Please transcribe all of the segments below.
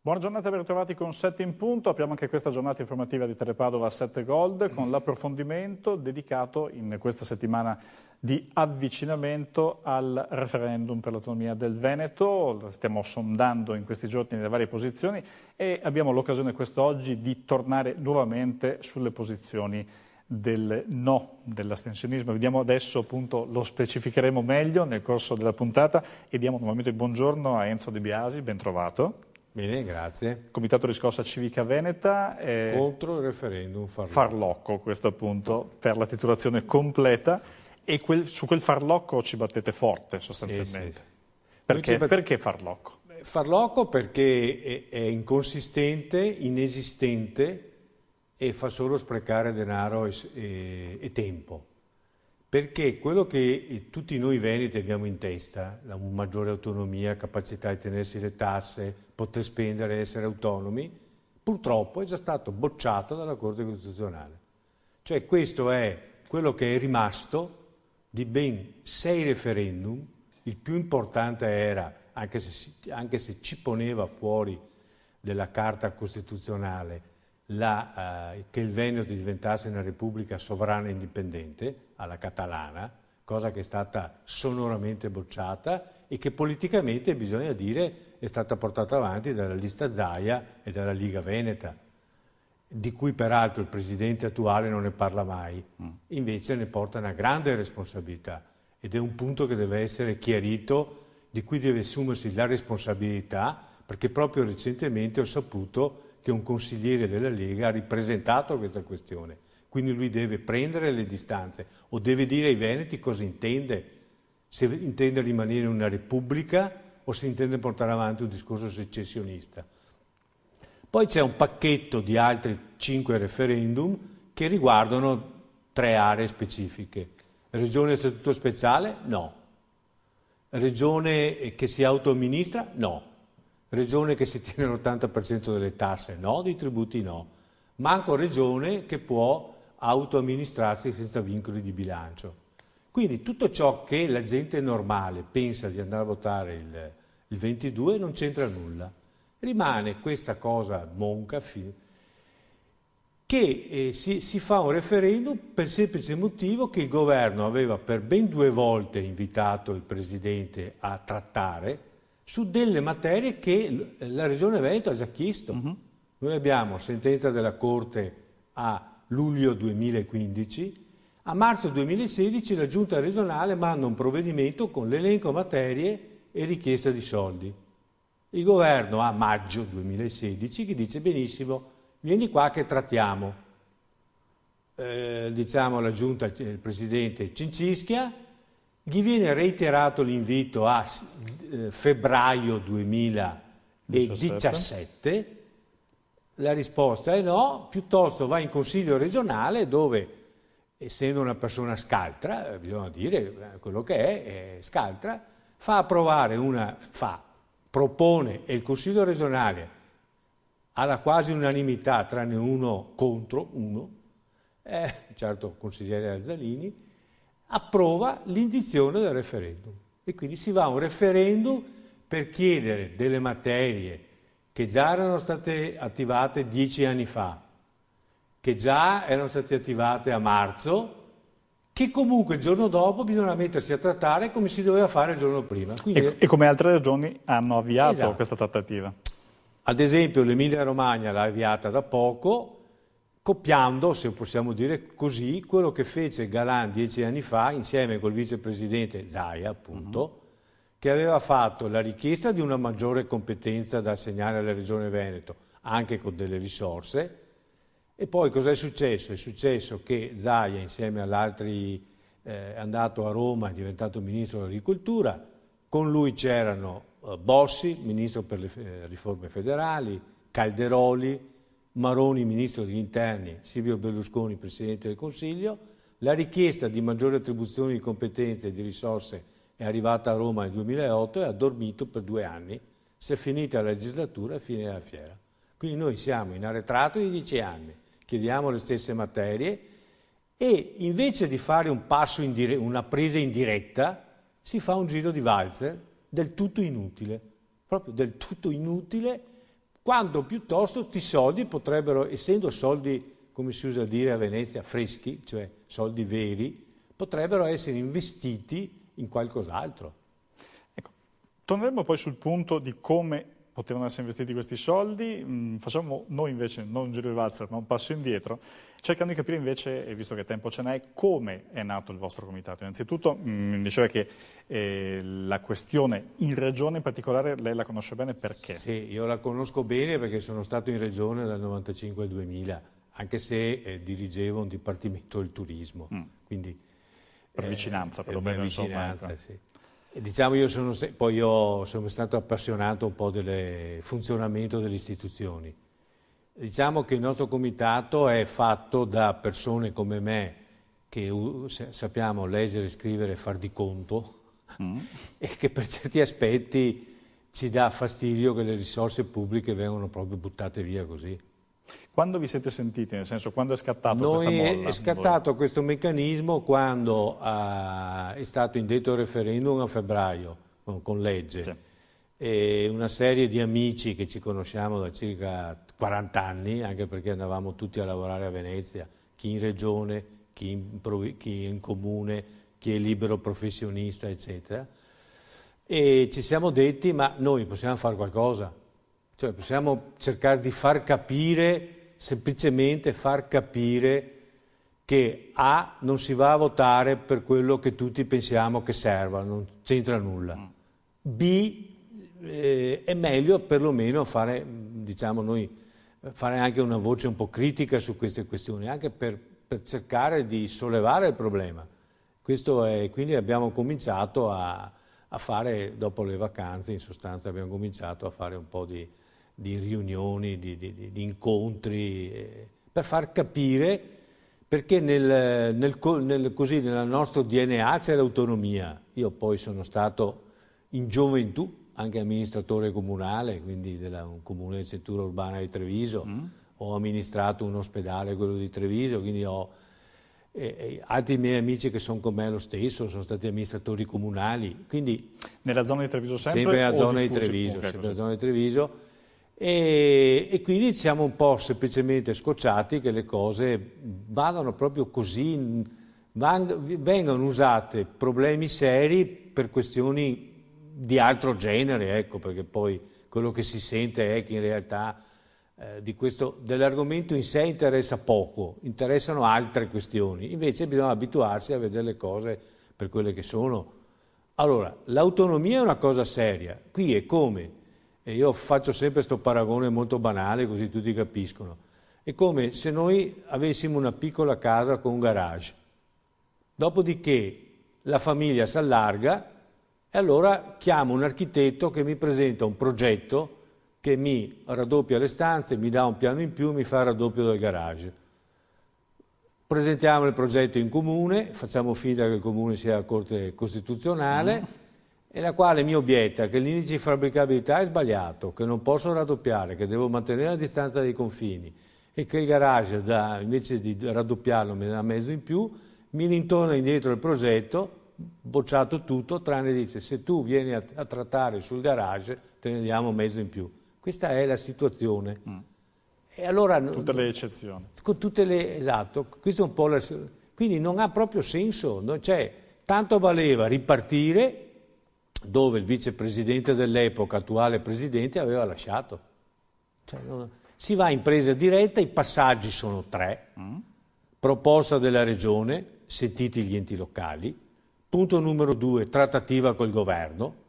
Buona giornata, ben ritrovati con 7 in punto. Apriamo anche questa giornata informativa di Telepadova 7 Gold con l'approfondimento dedicato in questa settimana di avvicinamento al referendum per l'autonomia del Veneto. Lo stiamo sondando in questi giorni nelle varie posizioni e abbiamo l'occasione quest'oggi di tornare nuovamente sulle posizioni del no, dell'astensionismo. Vediamo adesso, appunto, lo specificheremo meglio nel corso della puntata e diamo nuovamente il buongiorno a Enzo De Biasi, ben trovato. Bene, grazie. Comitato Riscossa Civica Veneta. Contro il referendum farlocco, questo appunto per la titolazione completa, e su quel farlocco ci battete forte sostanzialmente. Sì. Perché farlocco? Farlocco perché è inconsistente, inesistente e fa solo sprecare denaro e tempo. Perché quello che tutti noi veneti abbiamo in testa, la maggiore autonomia, capacità di tenersi le tasse, poter spendere, essere autonomi, purtroppo è già stato bocciato dalla Corte Costituzionale. Cioè questo è quello che è rimasto di ben 6 referendum. Il più importante era, anche se ci poneva fuori della Carta Costituzionale, che il Veneto diventasse una repubblica sovrana e indipendente alla catalana, cosa che è stata sonoramente bocciata e che politicamente, bisogna dire, è stata portata avanti dalla lista Zaia e dalla Liga Veneta, di cui peraltro il presidente attuale non ne parla mai, invece ne porta una grande responsabilità ed è un punto che deve essere chiarito, di cui deve assumersi la responsabilità, perché proprio recentemente ho saputo che un consigliere della Lega ha ripresentato questa questione. Quindi lui deve prendere le distanze o deve dire ai veneti cosa intende, se intende rimanere una repubblica o se intende portare avanti un discorso secessionista. Poi c'è un pacchetto di altri 5 referendum che riguardano 3 aree specifiche. Regione a statuto speciale? No. Regione che si autoamministra? No. Regione che si tiene l'80% delle tasse? No. Dei tributi? No. Manco regione che può autoamministrarsi senza vincoli di bilancio. Quindi tutto ciò che la gente normale pensa di andare a votare il 22 non c'entra nulla. Rimane questa cosa monca che si fa un referendum per il semplice motivo che il governo aveva per ben 2 volte invitato il Presidente a trattare su delle materie che la Regione Veneto ha già chiesto. Noi abbiamo sentenza della Corte a luglio 2015, a marzo 2016 la Giunta regionale manda un provvedimento con l'elenco materie e richiesta di soldi. Il governo a maggio 2016 che dice benissimo, vieni qua che trattiamo. Diciamo alla Giunta, il Presidente Cincischia, gli viene reiterato l'invito a febbraio 2017, la risposta è no, piuttosto va in Consiglio regionale dove, essendo una persona scaltra, bisogna dire quello che è scaltra, propone e il Consiglio regionale alla quasi unanimità, tranne uno contro uno, certo consigliere Arzalini, approva l'indizione del referendum. E quindi si va a un referendum per chiedere delle materie che già erano state attivate 10 anni fa, che già erano state attivate a marzo, che comunque il giorno dopo bisogna mettersi a trattare come si doveva fare il giorno prima. Quindi, e come altre regioni hanno avviato esatto. Questa trattativa. Ad esempio l'Emilia-Romagna l'ha avviata da poco, copiando, se possiamo dire così, quello che fece Galan 10 anni fa insieme col vicepresidente Zaia, appunto, che aveva fatto la richiesta di una maggiore competenza da assegnare alla Regione Veneto, anche con delle risorse. E poi cosa è successo? È successo che Zaia, insieme all'altri, è andato a Roma, è diventato ministro dell'agricoltura, con lui c'erano Bossi, ministro per le riforme federali, Calderoli, Maroni, ministro degli interni, Silvio Berlusconi, presidente del Consiglio. La richiesta di maggiore attribuzione di competenze e di risorse è arrivata a Roma nel 2008 e ha dormito per 2 anni. Si è finita la legislatura e fine la fiera. Quindi noi siamo in arretrato di 10 anni, chiediamo le stesse materie e invece di fare un passo una presa in diretta, si fa un giro di valzer del tutto inutile, proprio del tutto inutile, quando piuttosto questi soldi potrebbero, essendo soldi, come si usa dire a Venezia, freschi, cioè soldi veri, potrebbero essere investiti in qualcos'altro. Ecco, torneremo poi sul punto di come potevano essere investiti questi soldi. Facciamo noi invece non un giro di valzer ma un passo indietro, cercando di capire invece, e visto che tempo ce n'è, come è nato il vostro comitato. Innanzitutto mi diceva che la questione in regione in particolare lei la conosce bene, perché? Sì, io la conosco bene perché sono stato in regione dal 95 al 2000, anche se dirigevo un dipartimento del turismo, quindi per vicinanza perlomeno, insomma. Ecco. Sì. E diciamo poi io sono stato appassionato un po' del funzionamento delle istituzioni. Diciamo che il nostro comitato è fatto da persone come me che sappiamo leggere, scrivere e far di conto e che per certi aspetti ci dà fastidio che le risorse pubbliche vengano proprio buttate via così. Quando vi siete sentiti? Nel senso, quando è scattato questa molla? È scattato questo meccanismo quando è stato indetto il referendum a febbraio, con legge. Sì. E una serie di amici che ci conosciamo da circa 40 anni, anche perché andavamo tutti a lavorare a Venezia, chi in regione, chi in comune, chi è libero professionista, eccetera. E ci siamo detti, ma noi possiamo fare qualcosa, cioè possiamo cercare di far capire, semplicemente far capire che A, non si va a votare per quello che tutti pensiamo che serva, non c'entra nulla. B, è meglio perlomeno fare, diciamo noi, fare anche una voce un po' critica su queste questioni, anche per cercare di sollevare il problema. Quindi abbiamo cominciato a fare, dopo le vacanze, in sostanza abbiamo cominciato a fare un po' di riunioni, di incontri, per far capire, perché nel nostro DNA c'è l'autonomia. Io poi sono stato in gioventù anche amministratore comunale, quindi un comune di centura urbana di Treviso, ho amministrato un ospedale, quello di Treviso, quindi ho altri miei amici che sono con me lo stesso, sono stati amministratori comunali, quindi nella zona di Treviso sempre? Sempre nella zona di Treviso, sempre nella zona di Treviso. E quindi siamo un po' semplicemente scocciati che le cose vadano proprio così, vengano usate properi seri per questioni di altro genere, ecco, perché poi quello che si sente è che in realtà dell'argomento in sé interessa poco, interessano altre questioni, invece bisogna abituarsi a vedere le cose per quelle che sono. Allora, l'autonomia è una cosa seria, qui è come, e io faccio sempre questo paragone molto banale così tutti capiscono, è come se noi avessimo una piccola casa con un garage, dopodiché la famiglia si allarga e allora chiamo un architetto che mi presenta un progetto che mi raddoppia le stanze, mi dà un piano in più, mi fa il raddoppio del garage. Presentiamo il progetto in comune, facciamo finta che il comune sia la Corte Costituzionale, e la quale mi obietta che l'indice di fabbricabilità è sbagliato, che non posso raddoppiare, che devo mantenere la distanza dei confini e che il garage, invece di raddoppiarlo, mi dà mezzo in più, mi rintorna indietro il progetto, bocciato tutto, tranne dice se tu vieni a trattare sul garage te ne diamo mezzo in più. Questa è la situazione. E allora, tutte le eccezioni. Con esatto, questo è un po' quindi non ha proprio senso, tanto valeva ripartire dove il vicepresidente dell'epoca, attuale presidente, aveva lasciato. Si va in presa diretta, i passaggi sono 3, proposta della regione, sentiti gli enti locali, punto numero 2, trattativa col governo.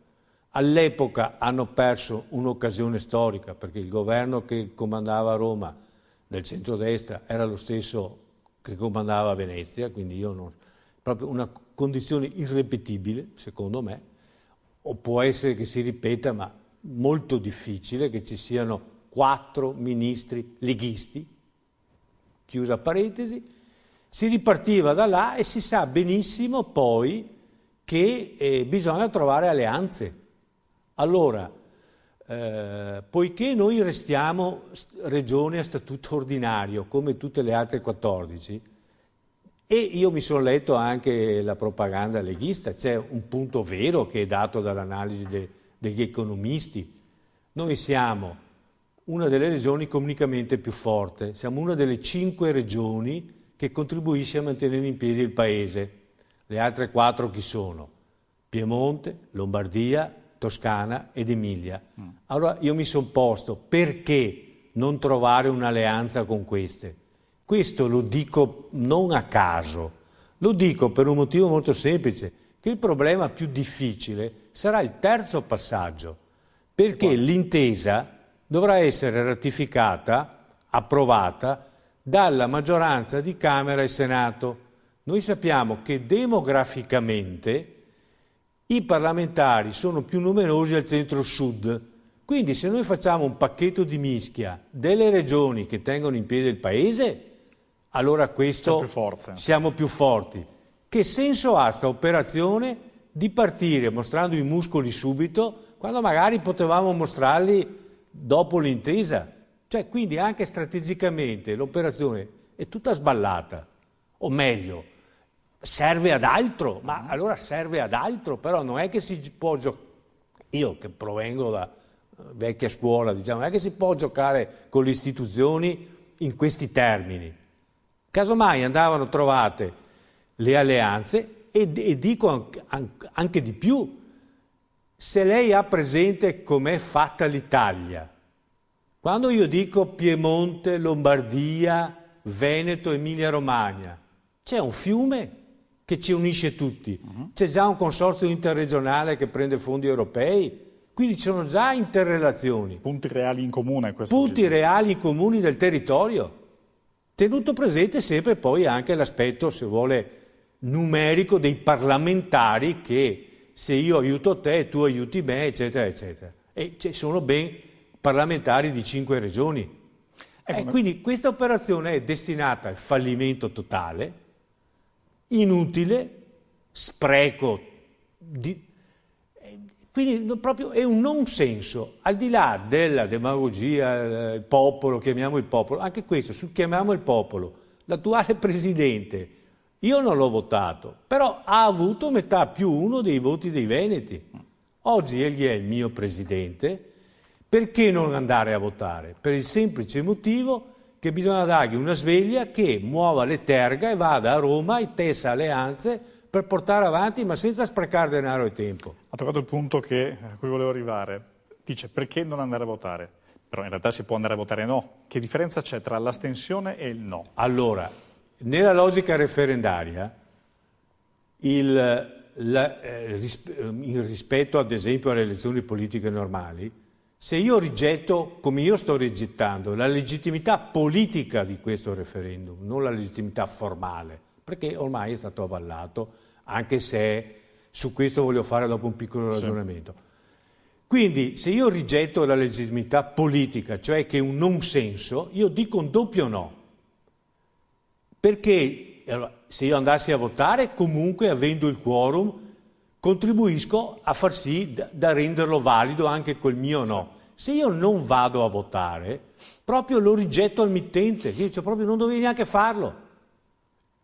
All'epoca hanno perso un'occasione storica perché il governo che comandava a Roma del centrodestra era lo stesso che comandava a Venezia, quindi proprio una condizione irripetibile secondo me, o può essere che si ripeta, ma molto difficile che ci siano 4 ministri leghisti, chiusa parentesi. Si ripartiva da là e si sa benissimo poi che bisogna trovare alleanze. Allora, poiché noi restiamo regione a statuto ordinario, come tutte le altre 14, e io mi sono letto anche la propaganda leghista, c'è un punto vero che è dato dall'analisi degli economisti. Noi siamo una delle regioni economicamente più forti. Siamo una delle 5 regioni che contribuisce a mantenere in piedi il paese. Le altre 4 chi sono? Piemonte, Lombardia, Toscana ed Emilia. Allora io mi sono posto, perché non trovare un'alleanza con queste? Questo lo dico non a caso, lo dico per un motivo molto semplice, che il problema più difficile sarà il terzo passaggio, perché l'intesa dovrà essere ratificata, approvata dalla maggioranza di Camera e Senato. Noi sappiamo che demograficamente i parlamentari sono più numerosi al centro-sud, quindi se noi facciamo un pacchetto di mischia delle regioni che tengono in piedi il paese, allora questo siamo più forti. Che senso ha sta operazione di partire mostrando i muscoli subito, quando magari potevamo mostrarli dopo l'intesa? Cioè, quindi anche strategicamente l'operazione è tutta sballata, o meglio, serve ad altro, ma allora serve ad altro, però non è che si può giocare, io che provengo da vecchia scuola, diciamo, non è che si può giocare con le istituzioni in questi termini. Casomai andavano trovate le alleanze e dico anche di più, se lei ha presente com'è fatta l'Italia, quando io dico Piemonte, Lombardia, Veneto, Emilia-Romagna, c'è un fiume che ci unisce tutti, c'è già un consorzio interregionale che prende fondi europei, quindi ci sono già interrelazioni. Punti reali in comune. Punti reali in comuni del territorio, tenuto presente sempre poi anche l'aspetto, se vuole, numerico dei parlamentari, che se io aiuto te, tu aiuti me, eccetera, eccetera. E ci sono ben parlamentari di 5 regioni. Quindi questa operazione è destinata al fallimento totale, inutile, spreco, quindi proprio è un non senso, al di là della demagogia, il popolo, chiamiamo il popolo, anche questo, chiamiamo il popolo, l'attuale presidente, io non l'ho votato, però ha avuto metà più uno dei voti dei veneti. Oggi egli è il mio presidente, perché non andare a votare? Per il semplice motivo che bisogna dargli una sveglia che muova le terga e vada a Roma e tessa alleanze per portare avanti, ma senza sprecare denaro e tempo. Ha toccato il punto a cui volevo arrivare. Dice perché non andare a votare? Però in realtà si può andare a votare no. Che differenza c'è tra l'astensione e il no? Allora, nella logica referendaria, in rispetto ad esempio alle elezioni politiche normali, se io rigetto, come io sto rigettando, la legittimità politica di questo referendum, non la legittimità formale, perché ormai è stato avallato, anche se su questo voglio fare dopo un piccolo ragionamento. Sì. Quindi se io rigetto la legittimità politica, cioè che è un non senso, io dico un doppio no. Perché se io andassi a votare, comunque avendo il quorum, contribuisco a far sì da renderlo valido anche col mio no. Se io non vado a votare, proprio lo rigetto al mittente, io dico proprio non dovevi neanche farlo.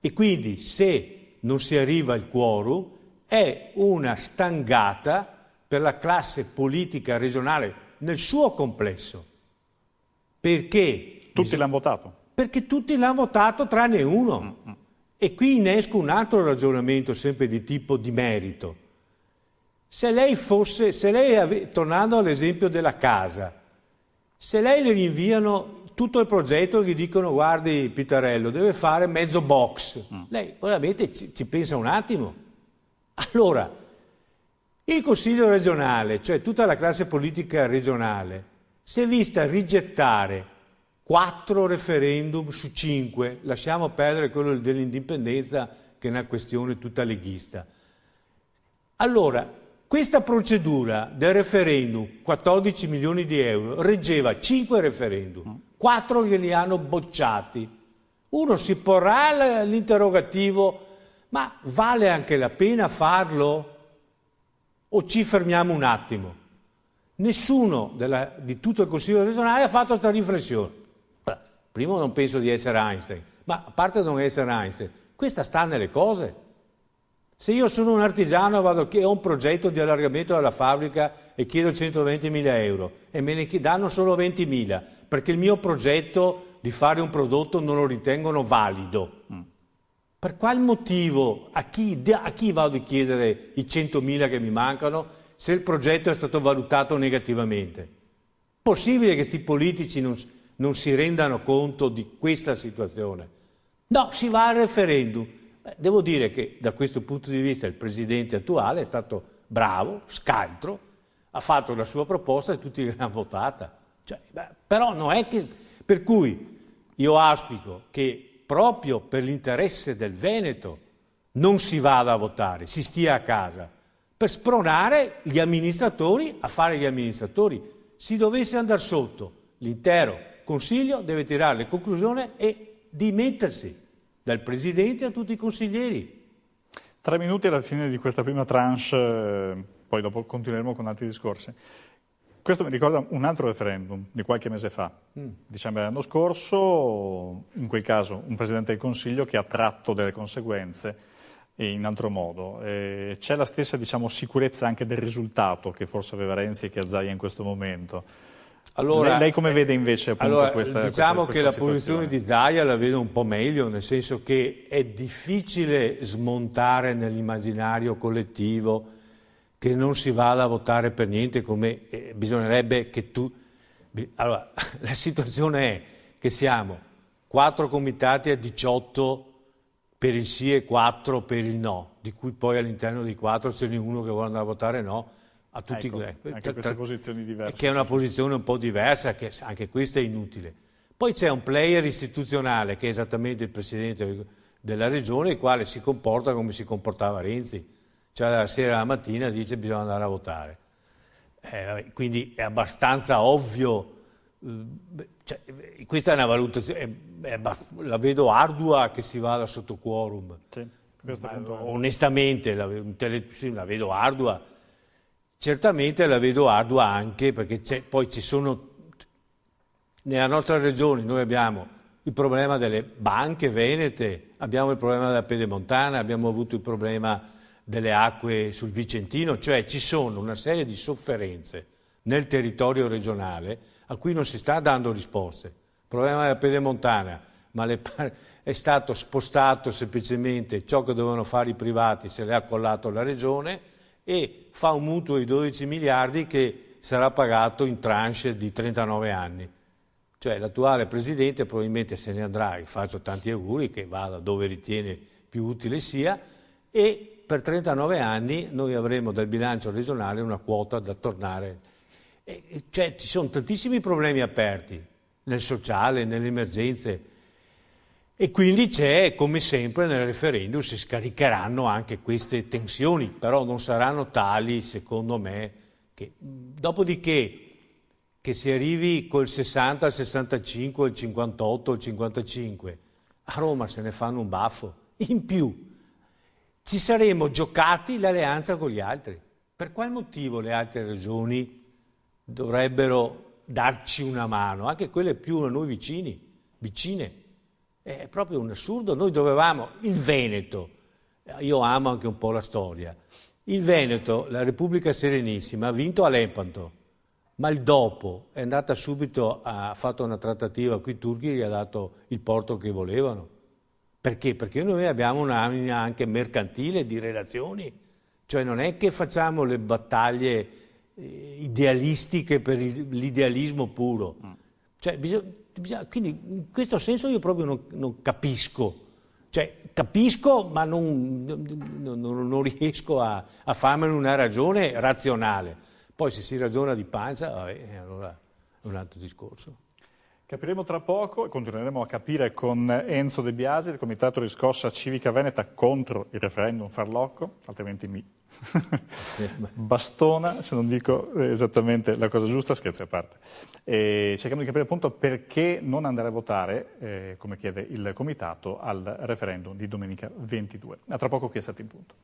E quindi se non si arriva al quorum è una stangata per la classe politica regionale nel suo complesso. Perché? Tutti l'hanno votato. Perché tutti l'hanno votato tranne uno. E qui innesco un altro ragionamento sempre di tipo di merito. Se lei tornando all'esempio della casa, se lei le rinviano tutto il progetto e gli dicono guardi Pitarello, deve fare mezzo box, lei ovviamente ci pensa un attimo. Allora, il Consiglio regionale, cioè tutta la classe politica regionale, si è vista rigettare 4 referendum su 5, lasciamo perdere quello dell'indipendenza che è una questione tutta leghista. Allora, questa procedura del referendum, 14 milioni di euro, reggeva 5 referendum, 4 glieli hanno bocciati. Uno si porrà l'interrogativo, ma vale anche la pena farlo? O ci fermiamo un attimo? Nessuno di tutto il Consiglio regionale ha fatto questa riflessione. Primo non penso di essere Einstein, ma a parte non essere Einstein, questa sta nelle cose. Se io sono un artigiano e ho un progetto di allargamento della fabbrica e chiedo 120.000 euro e me ne danno solo 20.000 perché il mio progetto di fare un prodotto non lo ritengono valido, per qual motivo a chi vado a chiedere i 100.000 che mi mancano se il progetto è stato valutato negativamente? Possibile che questi politici non si rendano conto di questa situazione? No, si va al referendum. Devo dire che da questo punto di vista il presidente attuale è stato bravo, scaltro, ha fatto la sua proposta e tutti l'hanno votata. Però non è che... Per cui io auspico che proprio per l'interesse del Veneto non si vada a votare, si stia a casa, per spronare gli amministratori a fare gli amministratori. Si dovesse andare sotto, l'intero Consiglio deve tirare le conclusioni e dimettersi, dal Presidente a tutti i consiglieri. 3 minuti alla fine di questa prima tranche, poi dopo continueremo con altri discorsi. Questo mi ricorda un altro referendum di qualche mese fa, dicembre dell'anno scorso, in quel caso un Presidente del Consiglio che ha tratto delle conseguenze in altro modo. C'è la stessa, diciamo, sicurezza anche del risultato che forse aveva Renzi e che ha Zaia in questo momento. Allora, lei come vede invece appunto questa diciamo questa che la posizione di Zaia la vedo un po' meglio, nel senso che è difficile smontare nell'immaginario collettivo che non si vada a votare per niente, come bisognerebbe che tu... Allora, la situazione è che siamo 4 comitati a 18 per il sì e 4 per il no, di cui poi all'interno dei 4 ce n'è uno che vuole andare a votare no, a tutti. Anche queste posizioni diverse. Che è una posizione un po' diversa, che anche questa è inutile. Poi c'è un player istituzionale che è esattamente il Presidente della Regione, il quale si comporta come si comportava Renzi, cioè la sera alla mattina dice bisogna andare a votare. Quindi è abbastanza ovvio, questa è una valutazione, la vedo ardua che si vada sotto quorum. Sì, onestamente la vedo ardua. Certamente la vedo ardua anche perché poi ci sono, nella nostra regione noi abbiamo il problema delle banche venete, abbiamo il problema della Pedemontana, abbiamo avuto il problema delle acque sul Vicentino, cioè ci sono una serie di sofferenze nel territorio regionale a cui non si sta dando risposte. Il problema della Pedemontana, è stato spostato semplicemente ciò che dovevano fare i privati, se l'è accollato la regione e fa un mutuo di 12 miliardi che sarà pagato in tranche di 39 anni. Cioè l'attuale Presidente probabilmente se ne andrà, gli faccio tanti auguri, che vada dove ritiene più utile sia, e per 39 anni noi avremo dal bilancio regionale una quota da tornare. Cioè ci sono tantissimi problemi aperti, nel sociale, nelle emergenze, e quindi c'è, come sempre nel referendum, si scaricheranno anche queste tensioni, però non saranno tali, secondo me, che dopodiché che si arrivi col 60, il 65, il 58, il 55, a Roma se ne fanno un baffo. In più, ci saremo giocati l'alleanza con gli altri. Per qual motivo le altre regioni dovrebbero darci una mano, anche quelle più a noi vicine? È proprio un assurdo. Noi dovevamo, il Veneto, io amo anche un po' la storia, il Veneto, la Repubblica Serenissima, ha vinto a Lepanto, ma il dopo è andata subito, ha fatto una trattativa con i turchi e gli ha dato il porto che volevano. Perché? Perché noi abbiamo un'anima anche mercantile di relazioni, cioè non è che facciamo le battaglie idealistiche per l'idealismo puro. Cioè, quindi in questo senso io proprio non capisco, cioè capisco ma non riesco a farmene una ragione razionale. Poi se si ragiona di pancia, vabbè, allora è un altro discorso. Capiremo tra poco e continueremo a capire con Enzo De Biasi del Comitato di Riscossa Civica Veneta contro il referendum farlocco, altrimenti mi bastona se non dico esattamente la cosa giusta, scherzi a parte. Cerchiamo di capire appunto perché non andare a votare, come chiede il Comitato, al referendum di domenica 22. A tra poco qui è 7 in punto.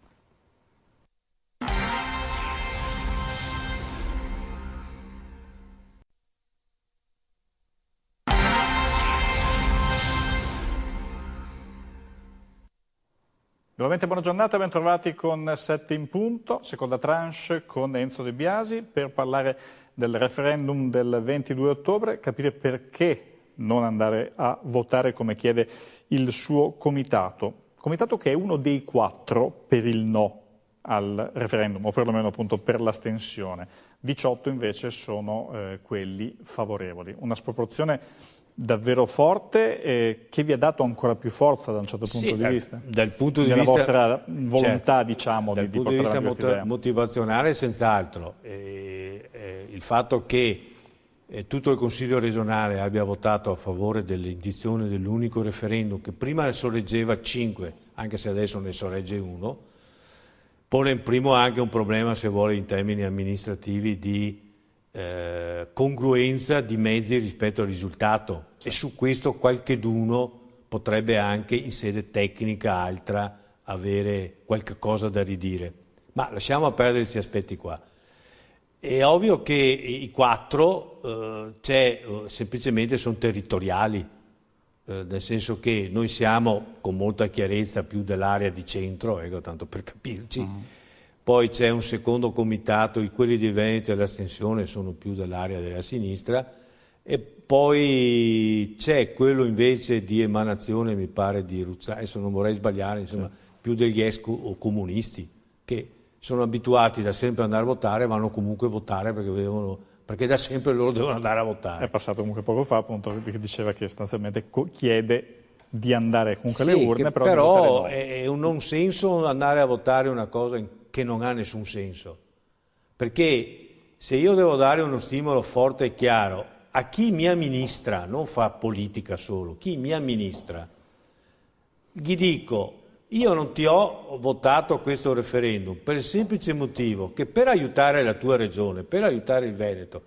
Nuovamente buona giornata, ben trovati con 7 in punto, seconda tranche con Enzo De Biasi per parlare del referendum del 22 ottobre, capire perché non andare a votare come chiede il suo comitato che è uno dei 4 per il no al referendum, o perlomeno appunto per l'astensione. 18 invece sono quelli favorevoli. Una sproporzione davvero forte che vi ha dato ancora più forza da un certo punto di vista? Dal punto di nella vista, vostra volontà, certo, diciamo, dal di punto di vista motivazionale, senz'altro. Il fatto che tutto il Consiglio regionale abbia votato a favore dell'indizione dell'unico referendum, che prima ne sorreggeva 5, anche se adesso ne sorregge 1, pone in primo anche un problema, se vuole, in termini amministrativi di congruenza di mezzi rispetto al risultato, sì. E su questo qualcheduno potrebbe anche in sede tecnica altra avere qualche cosa da ridire, ma lasciamo perdere questi aspetti qua. È ovvio che i 4 semplicemente sono territoriali, nel senso che noi siamo con molta chiarezza più dell'area di centro, tanto per capirci. Poi c'è un secondo comitato, quelli di Veneto e l'Astensione sono più dell'area della sinistra, e poi c'è quello invece di Emanazione, mi pare, di Ruzzani, adesso non vorrei sbagliare, insomma, sì, più degli ex-comunisti, che sono abituati da sempre ad andare a votare, vanno comunque a votare perché da sempre loro devono andare a votare. È passato comunque poco fa, appunto, che diceva che sostanzialmente chiede di andare comunque alle urne, però è un non senso andare a votare una cosa che non ha nessun senso, perché se io devo dare uno stimolo forte e chiaro a chi mi amministra, non fa politica solo, chi mi amministra, gli dico: io non ti ho votato questo referendum per il semplice motivo che per aiutare la tua regione, per aiutare il Veneto,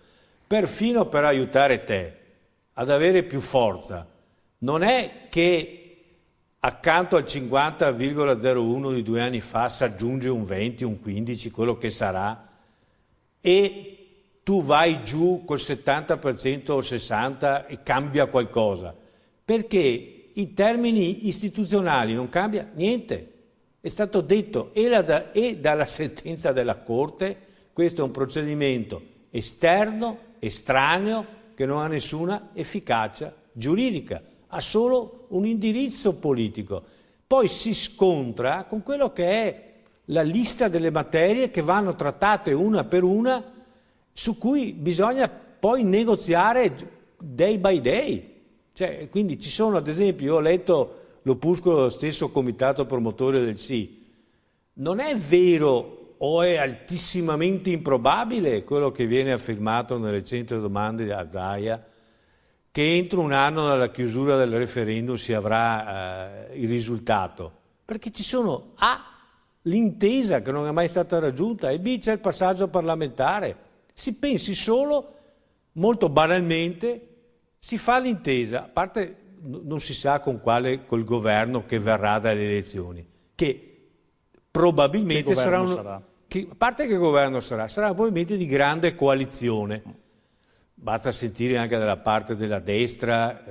perfino per aiutare te ad avere più forza, non è che accanto al 50,01 di 2 anni fa si aggiunge un 20, un 15, quello che sarà, e tu vai giù col 70% o il 60% e cambia qualcosa, perché in termini istituzionali non cambia niente. È stato detto e dalla sentenza della Corte, questo è un procedimento esterno, estraneo, che non ha nessuna efficacia giuridica, ha solo un indirizzo politico. Poi si scontra con quello che è la lista delle materie che vanno trattate una per una, su cui bisogna poi negoziare day by day. Cioè, quindi ci sono, ad esempio, io ho letto l'opuscolo dello stesso comitato promotore del sì. Non è vero o è altissimamente improbabile quello che viene affermato nelle 100 domande di Zaia, che entro un anno dalla chiusura del referendum si avrà il risultato, perché ci sono l'intesa che non è mai stata raggiunta e B c'è il passaggio parlamentare. Si pensi solo, molto banalmente, si fa l'intesa, a parte non si sa col governo che verrà dalle elezioni, che probabilmente sarà a parte che il governo sarà probabilmente di grande coalizione. Basta sentire anche dalla parte della destra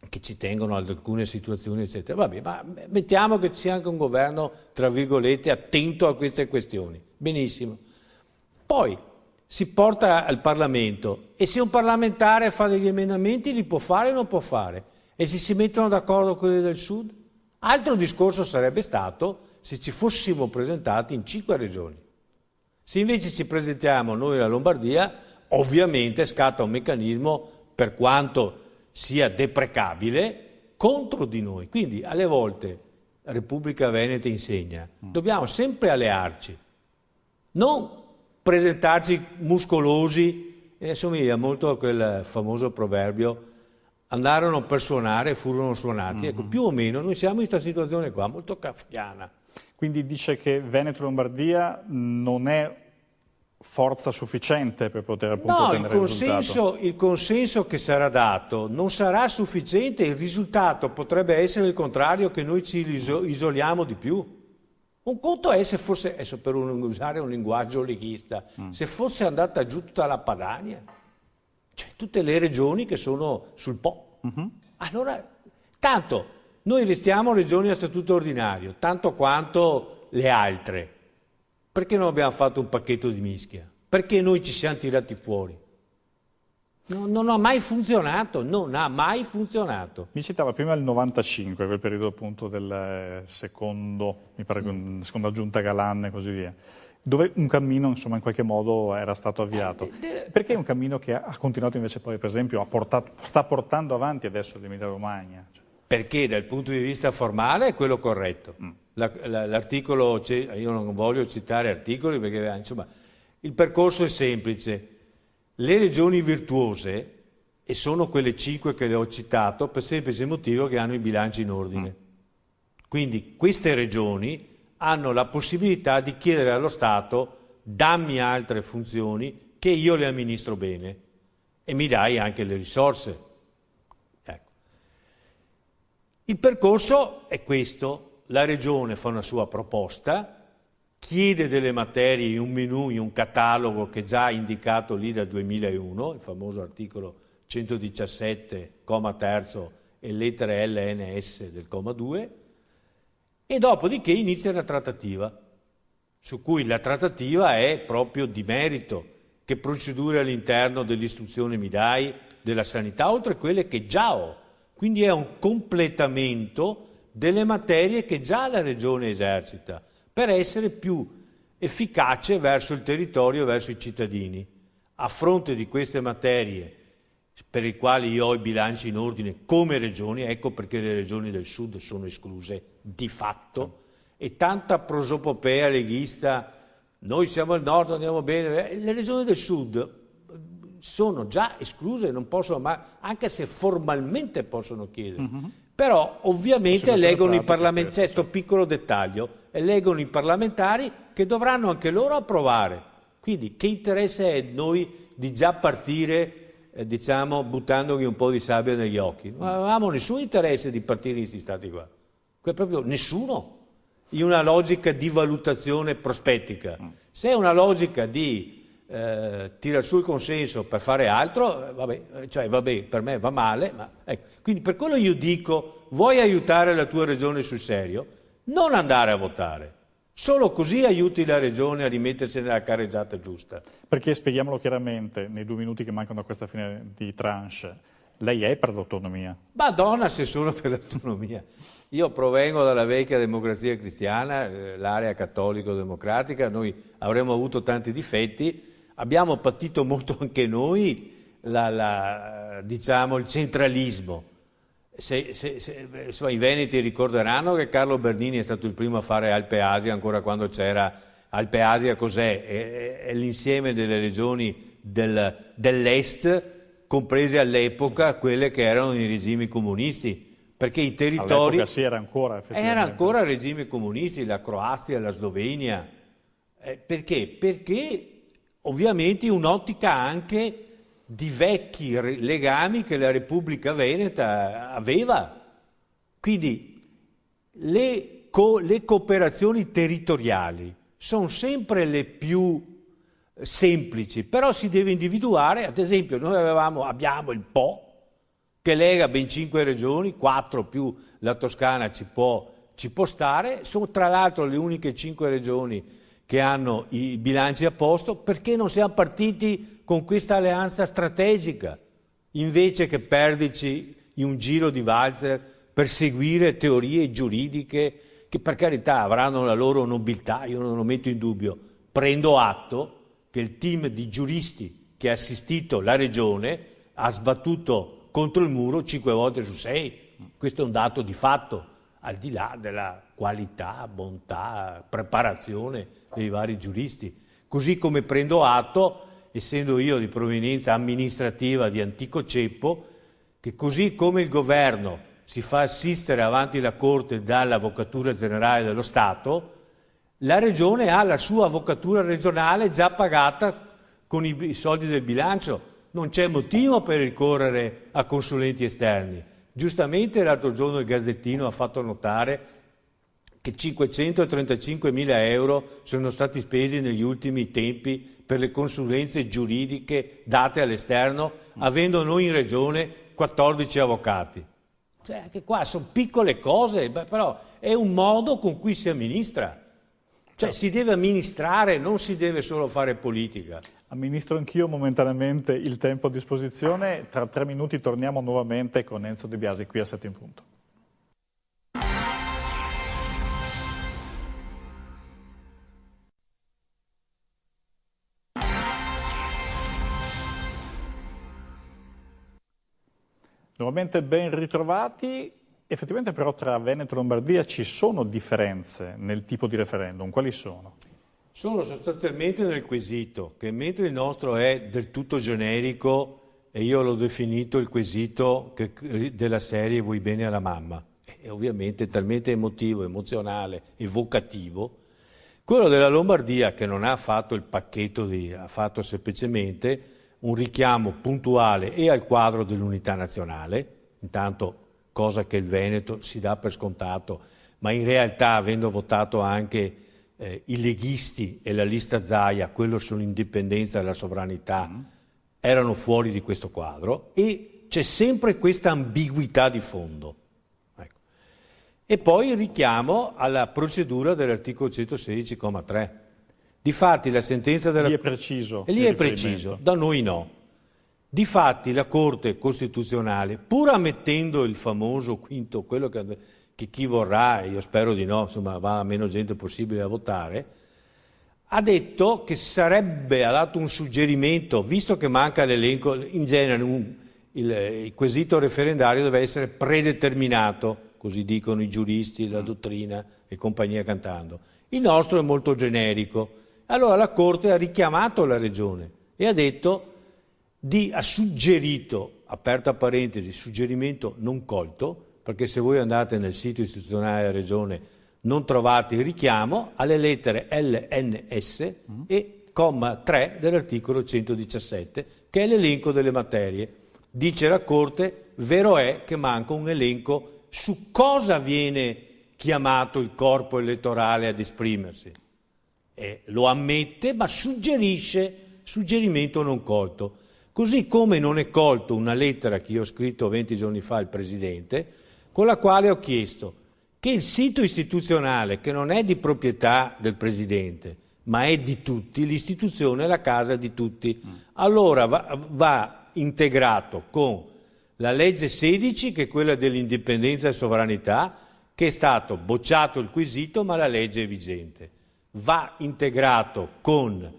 che ci tengono ad alcune situazioni, eccetera. Vabbè, ma mettiamo che ci sia anche un governo, tra virgolette, attento a queste questioni. Benissimo. Poi si porta al Parlamento e se un parlamentare fa degli emendamenti li può fare o non può fare. E se si mettono d'accordo quelli del Sud? Altro discorso sarebbe stato se ci fossimo presentati in 5 regioni. Se invece ci presentiamo noi la Lombardia, ovviamente scatta un meccanismo, per quanto sia deprecabile, contro di noi. Quindi alle volte la Repubblica Veneta insegna, dobbiamo sempre allearci, non presentarci muscolosi, somiglia molto a quel famoso proverbio, andarono per suonare e furono suonati. Ecco, più o meno noi siamo in questa situazione qua, molto kafkiana. Quindi dice che Veneto e Lombardia non è forza sufficiente per poter appunto ottenere il risultato. Il consenso che sarà dato non sarà sufficiente, il risultato potrebbe essere il contrario, che noi ci isoliamo di più. Un conto è se fosse, adesso per usare un linguaggio leghista, se fosse andata giù tutta la Padania, cioè tutte le regioni che sono sul Po. Allora, tanto noi restiamo regioni a statuto ordinario, tanto quanto le altre. Perché non abbiamo fatto un pacchetto di mischia? Perché noi ci siamo tirati fuori? Non ha mai funzionato, non ha mai funzionato. Mi citava prima il 95, quel periodo appunto del secondo, mi pare, seconda giunta Galan e così via, dove un cammino insomma in qualche modo era stato avviato. Perché è un cammino che ha continuato invece poi per esempio, sta portando avanti adesso l'Emilia Romagna? Perché dal punto di vista formale è quello corretto. L'articolo, io non voglio citare articoli perché insomma il percorso è semplice. Le regioni virtuose, e sono quelle 5 che le ho citato, per semplice motivo che hanno i bilanci in ordine. Quindi queste regioni hanno la possibilità di chiedere allo Stato: dammi altre funzioni che io le amministro bene e mi dai anche le risorse. Ecco. Il percorso è questo: la regione fa una sua proposta, chiede delle materie in un menù, in un catalogo che è già indicato lì dal 2001, il famoso articolo 117, comma terzo e lettere LNS del comma 2, e dopodiché inizia la trattativa, su cui la trattativa è proprio di merito: che procedure all'interno dell'istruzione mi dai, della sanità, oltre quelle che già ho. Quindi è un completamento delle materie che già la Regione esercita, per essere più efficace verso il territorio e verso i cittadini. A fronte di queste materie, per le quali io ho i bilanci in ordine come regioni, ecco perché le regioni del sud sono escluse di fatto, e tanta prosopopea leghista, noi siamo al nord, andiamo bene, le regioni del sud sono già escluse, non possono mai, anche se formalmente possono chiedere. Però ovviamente eleggono i parlamentari, questo piccolo dettaglio, eleggono i parlamentari che dovranno anche loro approvare. Quindi che interesse è noi di già partire, diciamo, buttandogli un po' di sabbia negli occhi? Non avevamo nessun interesse di partire in questi stati qua, proprio nessuno, in una logica di valutazione prospettica. Se è una logica di tira su il consenso per fare altro, vabbè, per me va male, ma ecco. Quindi per quello io dico: vuoi aiutare la tua regione sul serio? Non andare a votare, solo così aiuti la regione a rimettersi nella carreggiata giusta. Perché, spieghiamolo chiaramente, nei 2 minuti che mancano a questa fine di tranche, lei è per l'autonomia? Madonna, se sono per l'autonomia. Io provengo dalla vecchia democrazia cristiana, l'area cattolico-democratica, noi avremmo avuto tanti difetti, abbiamo patito molto anche noi diciamo, il centralismo. Insomma, i veneti ricorderanno che Carlo Bernini è stato il primo a fare Alpe Adria, ancora quando c'era Alpe Adria. Cos'è? È l'insieme delle regioni dell'est, comprese all'epoca quelle che erano i regimi comunisti, perché i territori... All'epoca sì, era ancora effettivamente. Era ancora regimi comunisti, la Croazia, la Slovenia. Perché? Perché ovviamente un'ottica anche di vecchi legami che la Repubblica Veneta aveva. Quindi le cooperazioni territoriali sono sempre le più semplici, però si deve individuare. Ad esempio noi abbiamo il Po, che lega ben 5 regioni, 4 più la Toscana ci può stare, sono tra l'altro le uniche 5 regioni che hanno i bilanci a posto. Perché non siamo partiti con questa alleanza strategica, invece che perderci in un giro di valzer per seguire teorie giuridiche che, per carità, avranno la loro nobiltà, io non lo metto in dubbio. Prendo atto che il team di giuristi che ha assistito la regione ha sbattuto contro il muro 5 volte su 6. Questo è un dato di fatto, al di là della qualità, bontà, preparazione dei vari giuristi. Così come prendo atto, essendo io di provenienza amministrativa di antico ceppo, che così come il governo si fa assistere avanti la Corte dall'Avvocatura Generale dello Stato, la Regione ha la sua avvocatura regionale già pagata con i soldi del bilancio. Non c'è motivo per ricorrere a consulenti esterni. Giustamente l'altro giorno il Gazzettino ha fatto notare che 535.000 euro sono stati spesi negli ultimi tempi per le consulenze giuridiche date all'esterno, avendo noi in Regione 14 avvocati. Cioè, anche qua sono piccole cose, però è un modo con cui si amministra. Cioè, si deve amministrare, non si deve solo fare politica. Amministro anch'io momentaneamente il tempo a disposizione. Tra 3 minuti torniamo nuovamente con Enzo De Biasi qui a 7 in punto. Nuovamente ben ritrovati. Effettivamente però tra Veneto e Lombardia ci sono differenze nel tipo di referendum. Quali sono? Sono sostanzialmente nel quesito, che mentre il nostro è del tutto generico, e io l'ho definito il quesito della serie vuoi bene alla mamma, è ovviamente talmente emotivo, emozionale, evocativo, quello della Lombardia, che non ha fatto il pacchetto, ha fatto semplicemente un richiamo puntuale e al quadro dell'unità nazionale, intanto cosa che il Veneto si dà per scontato, ma in realtà avendo votato anche i leghisti e la lista Zaia, quello sull'indipendenza e la sovranità, erano fuori di questo quadro, e c'è sempre questa ambiguità di fondo. Ecco. E poi il richiamo alla procedura dell'articolo 116,3. Difatti la sentenza della... Lì è preciso. E lì è preciso, da noi no. Difatti la Corte Costituzionale, pur ammettendo il famoso quinto, quello che chi vorrà, e io spero di no, insomma va a meno gente possibile a votare, ha detto che ha dato un suggerimento, visto che manca l'elenco, in genere il quesito referendario deve essere predeterminato, così dicono i giuristi, la dottrina e compagnia cantando. Il nostro è molto generico. Allora la Corte ha richiamato la Regione e ha detto, ha suggerito, aperta parentesi, suggerimento non colto, perché se voi andate nel sito istituzionale della Regione non trovate il richiamo alle lettere LNS e comma 3 dell'articolo 117, che è l'elenco delle materie. Dice la Corte, vero è che manca un elenco su cosa viene chiamato il corpo elettorale ad esprimersi. Lo ammette, ma suggerimento non colto. Così come non è colto una lettera che io ho scritto 20 giorni fa al Presidente, con la quale ho chiesto che il sito istituzionale, che non è di proprietà del Presidente, ma è di tutti, l'istituzione è la casa di tutti, allora va integrato con la legge 16, che è quella dell'indipendenza e sovranità, che è stato bocciato il quesito, ma la legge è vigente. Va integrato con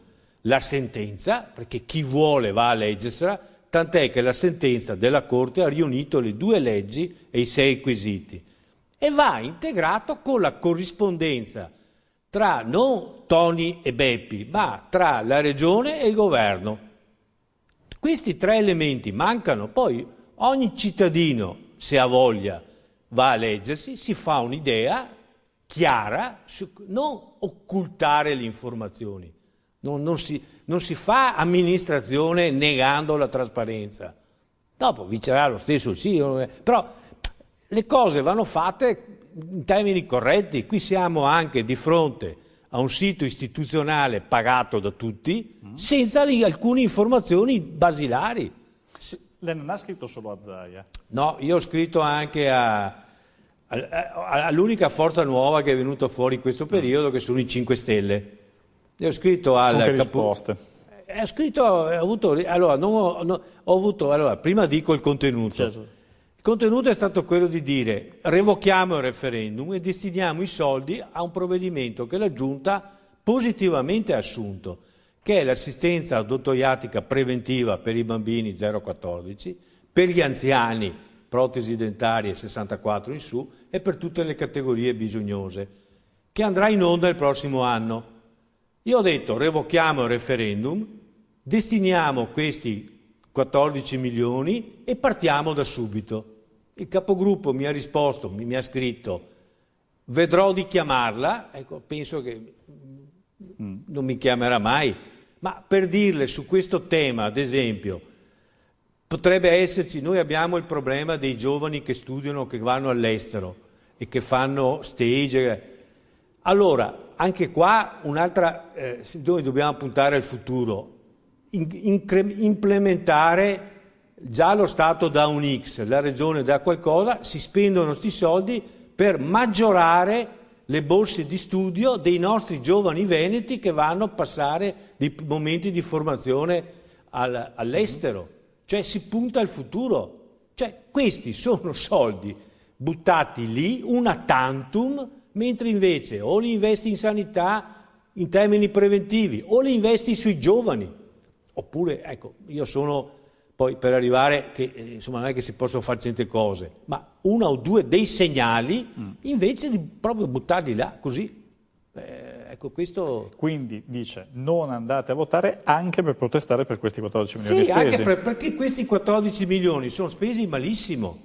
la sentenza, perché chi vuole va a leggersela, tant'è che la sentenza della Corte ha riunito le 2 leggi e i 6 quesiti. E va integrato con la corrispondenza tra non Toni e Beppi, ma tra la Regione e il Governo. Questi 3 elementi mancano, poi ogni cittadino, se ha voglia, va a leggersi, si fa un'idea chiara, non occultare le informazioni. Non si fa amministrazione negando la trasparenza. Dopo vincerà lo stesso sì, però le cose vanno fatte in termini corretti. Qui siamo anche di fronte a un sito istituzionale pagato da tutti, senza alcune informazioni basilari. Lei non ha scritto solo a Zaia? No, io ho scritto anche all'unica forza nuova che è venuta fuori in questo periodo, che sono i 5 Stelle. Io ho scritto al risposte? Ho avuto, prima dico il contenuto. Certo. Il contenuto è stato quello di dire revochiamo il referendum e destiniamo i soldi a un provvedimento che la Giunta positivamente ha assunto, che è l'assistenza odontoiatrica preventiva per i bambini 0-14, per gli anziani, protesi dentarie 64 in su, e per tutte le categorie bisognose, che andrà in onda il prossimo anno. Io ho detto revochiamo il referendum, destiniamo questi 14 milioni e partiamo da subito. Il capogruppo mi ha risposto, mi ha scritto, vedrò di chiamarla, ecco, penso che non mi chiamerà mai, ma per dirle su questo tema, ad esempio, potrebbe esserci, noi abbiamo il problema dei giovani che studiano, che vanno all'estero e che fanno stage. Allora, anche qua un'altra, noi dobbiamo puntare al futuro, implementare già lo Stato dà un X, la Regione dà qualcosa, si spendono sti soldi per maggiorare le borse di studio dei nostri giovani veneti che vanno a passare dei momenti di formazione all'estero. Cioè si punta al futuro. Cioè questi sono soldi buttati lì, una tantum, mentre invece o li investi in sanità in termini preventivi o li investi sui giovani. Oppure, ecco, io sono poi per arrivare che insomma non è che si possono fare certe cose, ma una o due dei segnali invece di proprio buttarli là così. Ecco, questo... Quindi dice non andate a votare anche per protestare per questi 14 milioni spesi. Sì, anche perché questi 14 milioni sono spesi malissimo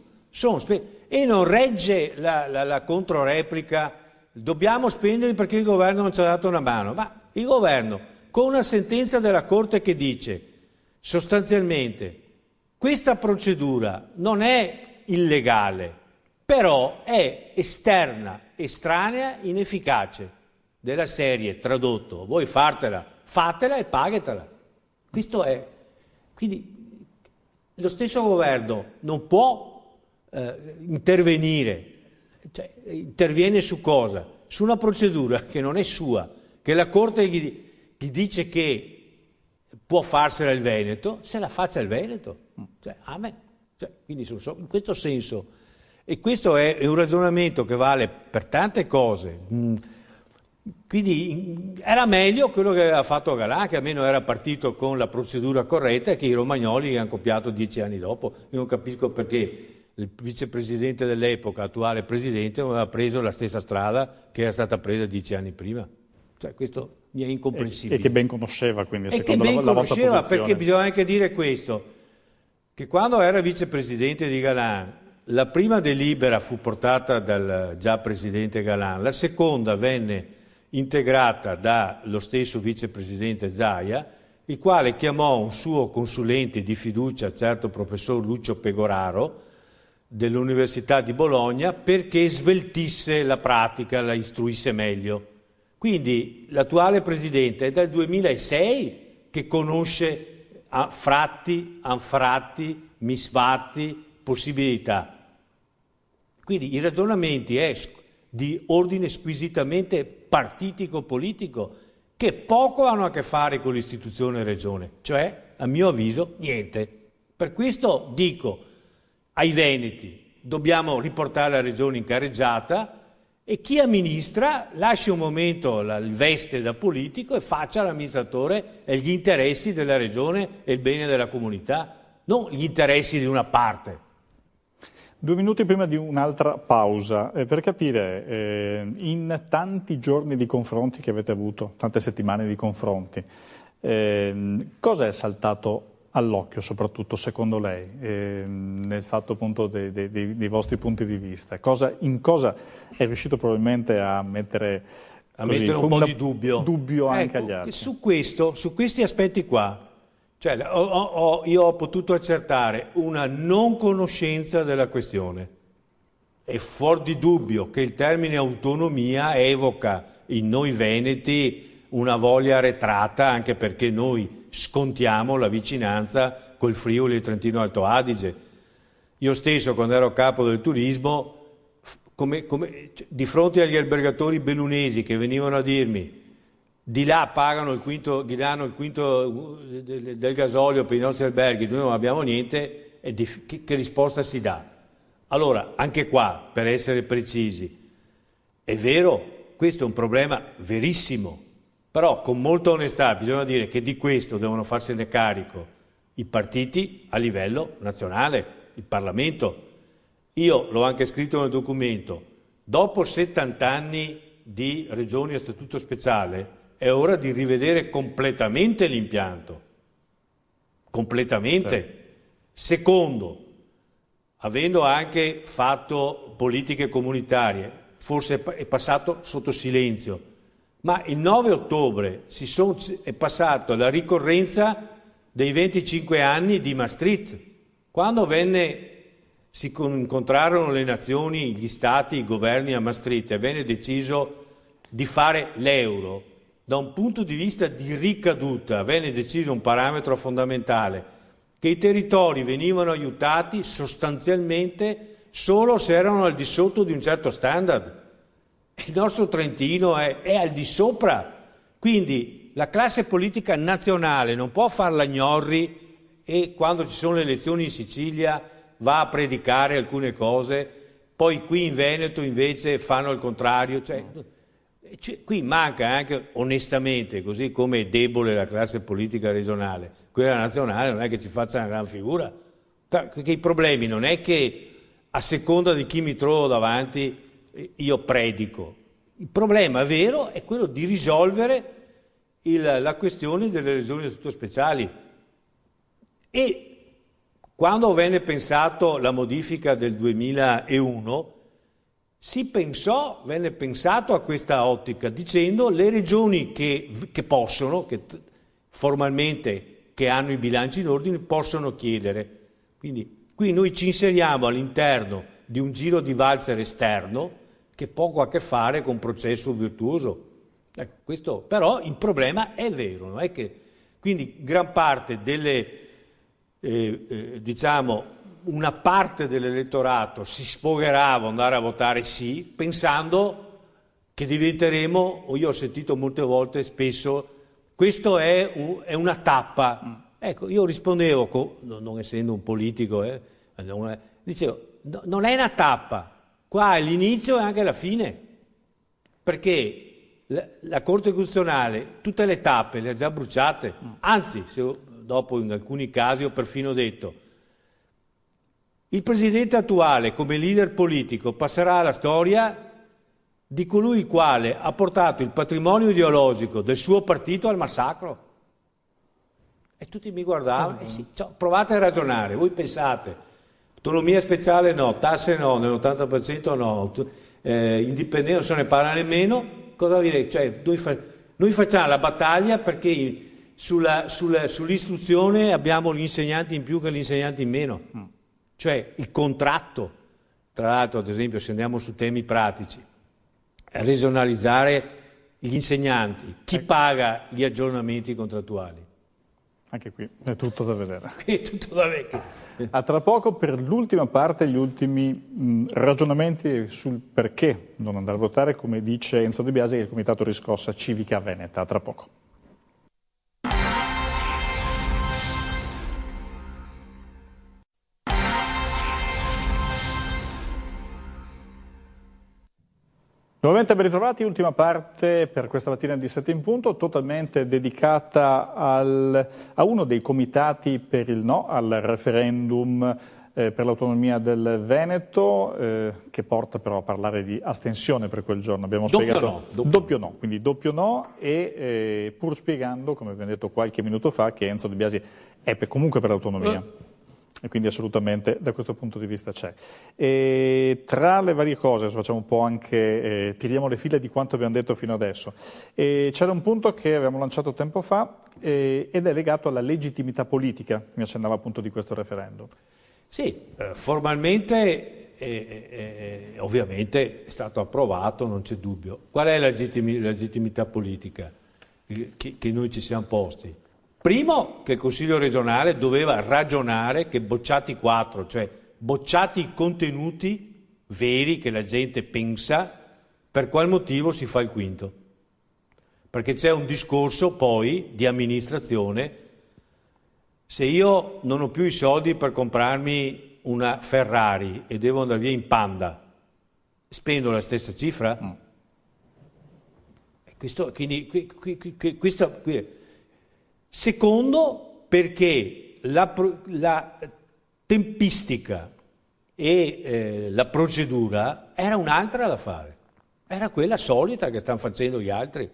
e non regge la controreplica, dobbiamo spenderli perché il governo non ci ha dato una mano. Ma il governo, con una sentenza della Corte che dice sostanzialmente questa procedura non è illegale, però è esterna, estranea, inefficace, della serie, tradotto, voi fatela e pagatela. Questo è. Quindi lo stesso governo non può intervenire, cioè, interviene su cosa? Su una procedura che non è sua, che la Corte gli dice che può farsela il Veneto, se la faccia il Veneto. Cioè, a me. Cioè, quindi in questo senso, e questo è un ragionamento che vale per tante cose. Quindi era meglio quello che aveva fatto Galan, che almeno era partito con la procedura corretta, e che i romagnoli hanno copiato 10 anni dopo. Io non capisco perché il vicepresidente dell'epoca, attuale presidente, non aveva preso la stessa strada che era stata presa 10 anni prima. Cioè, questo mi è incomprensibile. E che ben conosceva, quindi, e secondo che ben la vostra conosceva, posizione. perché bisogna anche dire questo, che quando era vicepresidente di Galan, la prima delibera fu portata dal già presidente Galan, la seconda venne integrata dallo stesso vicepresidente Zaia, il quale chiamò un suo consulente di fiducia, certo professor Lucio Pegoraro, dell'Università di Bologna, perché sveltisse la pratica, la istruisse meglio. Quindi l'attuale presidente è dal 2006 che conosce fratti, anfratti, misfatti, possibilità. Quindi i ragionamenti è di ordine squisitamente partitico-politico, che poco hanno a che fare con l'istituzione regione, cioè, a mio avviso, niente. Per questo dico ai veneti, dobbiamo riportare la regione in carreggiata, e chi amministra lasci un momento il veste da politico e faccia l'amministratore e gli interessi della regione e il bene della comunità, non gli interessi di una parte. 2 minuti prima di un'altra pausa, per capire, in tanti giorni di confronti che avete avuto, tante settimane di confronti, cosa è saltato all'occhio, soprattutto secondo lei, nel fatto appunto dei vostri punti di vista? In cosa è riuscito probabilmente a mettere, un po' di dubbio anche agli altri? Su questi aspetti qua, cioè, io ho potuto accertare una non conoscenza della questione. È fuor di dubbio che il termine autonomia evoca in noi veneti una voglia arretrata, anche perché noi scontiamo la vicinanza col Friuli e Trentino Alto Adige. Io stesso, quando ero capo del turismo, di fronte agli albergatori bellunesi che venivano a dirmi di là pagano gli danno il quinto del gasolio per i nostri alberghi, noi non abbiamo niente, che risposta si dà? Allora, anche qua, per essere precisi, è vero, questo è un problema verissimo, però con molta onestà bisogna dire che di questo devono farsene carico i partiti a livello nazionale, il Parlamento. Io l'ho anche scritto nel documento, dopo 70 anni di regioni a statuto speciale, è ora di rivedere completamente l'impianto. Completamente. Sì. Secondo, avendo anche fatto politiche comunitarie, forse è passato sotto silenzio, ma il 9 ottobre è passato la ricorrenza dei 25 anni di Maastricht, quando si incontrarono le nazioni, gli stati, i governi a Maastricht e venne deciso di fare l'euro. Da un punto di vista di ricaduta venne deciso un parametro fondamentale, che i territori venivano aiutati sostanzialmente solo se erano al di sotto di un certo standard. Il nostro Trentino è al di sopra, quindi la classe politica nazionale non può farla gnorri e quando ci sono le elezioni in Sicilia va a predicare alcune cose, poi qui in Veneto invece fanno il contrario. Cioè, qui manca anche onestamente, così come è debole la classe politica regionale, quella nazionale non è che ci faccia una gran figura, perché i problemi non è che a seconda di chi mi trovo davanti io predico. Il problema vero è quello di risolvere la questione delle regioni a statuto speciali. E quando venne pensato la modifica del 2001, venne pensato a questa ottica, dicendo le regioni che possono, che formalmente che hanno i bilanci in ordine, possono chiedere. Quindi qui noi ci inseriamo all'interno di un giro di valzer esterno che poco ha a che fare con un processo virtuoso. Ecco, questo, però il problema è vero, non è che quindi gran parte delle diciamo una parte dell'elettorato si sfogherà ad andare a votare sì, pensando che diventeremo, o io ho sentito molte volte, spesso, questo è una tappa. Ecco, io rispondevo, non essendo un politico, dicevo, non è una tappa, qua è l'inizio e anche la fine, perché la Corte Costituzionale tutte le tappe le ha già bruciate, anzi, dopo in alcuni casi ho perfino detto, il presidente attuale come leader politico passerà alla storia di colui il quale ha portato il patrimonio ideologico del suo partito al massacro. E tutti mi guardavano, sì, provate a ragionare, voi pensate, autonomia speciale no, tasse no, nell'80% no, indipendenza non se ne parla nemmeno, cosa dire? Cioè, noi facciamo la battaglia perché sull'istruzione abbiamo gli insegnanti in più che gli insegnanti in meno, cioè il contratto, tra l'altro ad esempio se andiamo su temi pratici, regionalizzare gli insegnanti, chi paga gli aggiornamenti contrattuali? Anche qui è tutto da vedere. È tutto da vedere. A tra poco per l'ultima parte, gli ultimi ragionamenti sul perché non andare a votare, come dice Enzo De Biasi, che è il Comitato Riscossa Civica Veneta. A tra poco. Nuovamente ben ritrovati, ultima parte per questa mattina di 7 in punto, totalmente dedicata a uno dei comitati per il no al referendum per l'autonomia del Veneto, che porta però a parlare di astensione per quel giorno. Abbiamo spiegato doppio no, quindi doppio no e pur spiegando, come abbiamo detto qualche minuto fa, che Enzo De Biasi è comunque per l'autonomia. E quindi assolutamente da questo punto di vista c'è. E tra le varie cose, facciamo un po' anche, tiriamo le fila di quanto abbiamo detto fino adesso. C'era un punto che avevamo lanciato tempo fa ed è legato alla legittimità politica, mi accennava appunto di questo referendum. Sì, formalmente ovviamente è stato approvato, non c'è dubbio. Qual è la legittimità politica che noi ci siamo posti? Primo, che il Consiglio regionale doveva ragionare che bocciati 4, cioè bocciati i contenuti veri che la gente pensa, per qual motivo si fa il quinto. Perché c'è un discorso poi di amministrazione. Se io non ho più i soldi per comprarmi una Ferrari e devo andare via in Panda, spendo la stessa cifra? Secondo, perché la tempistica e la procedura era un'altra da fare, era quella solita che stanno facendo gli altri,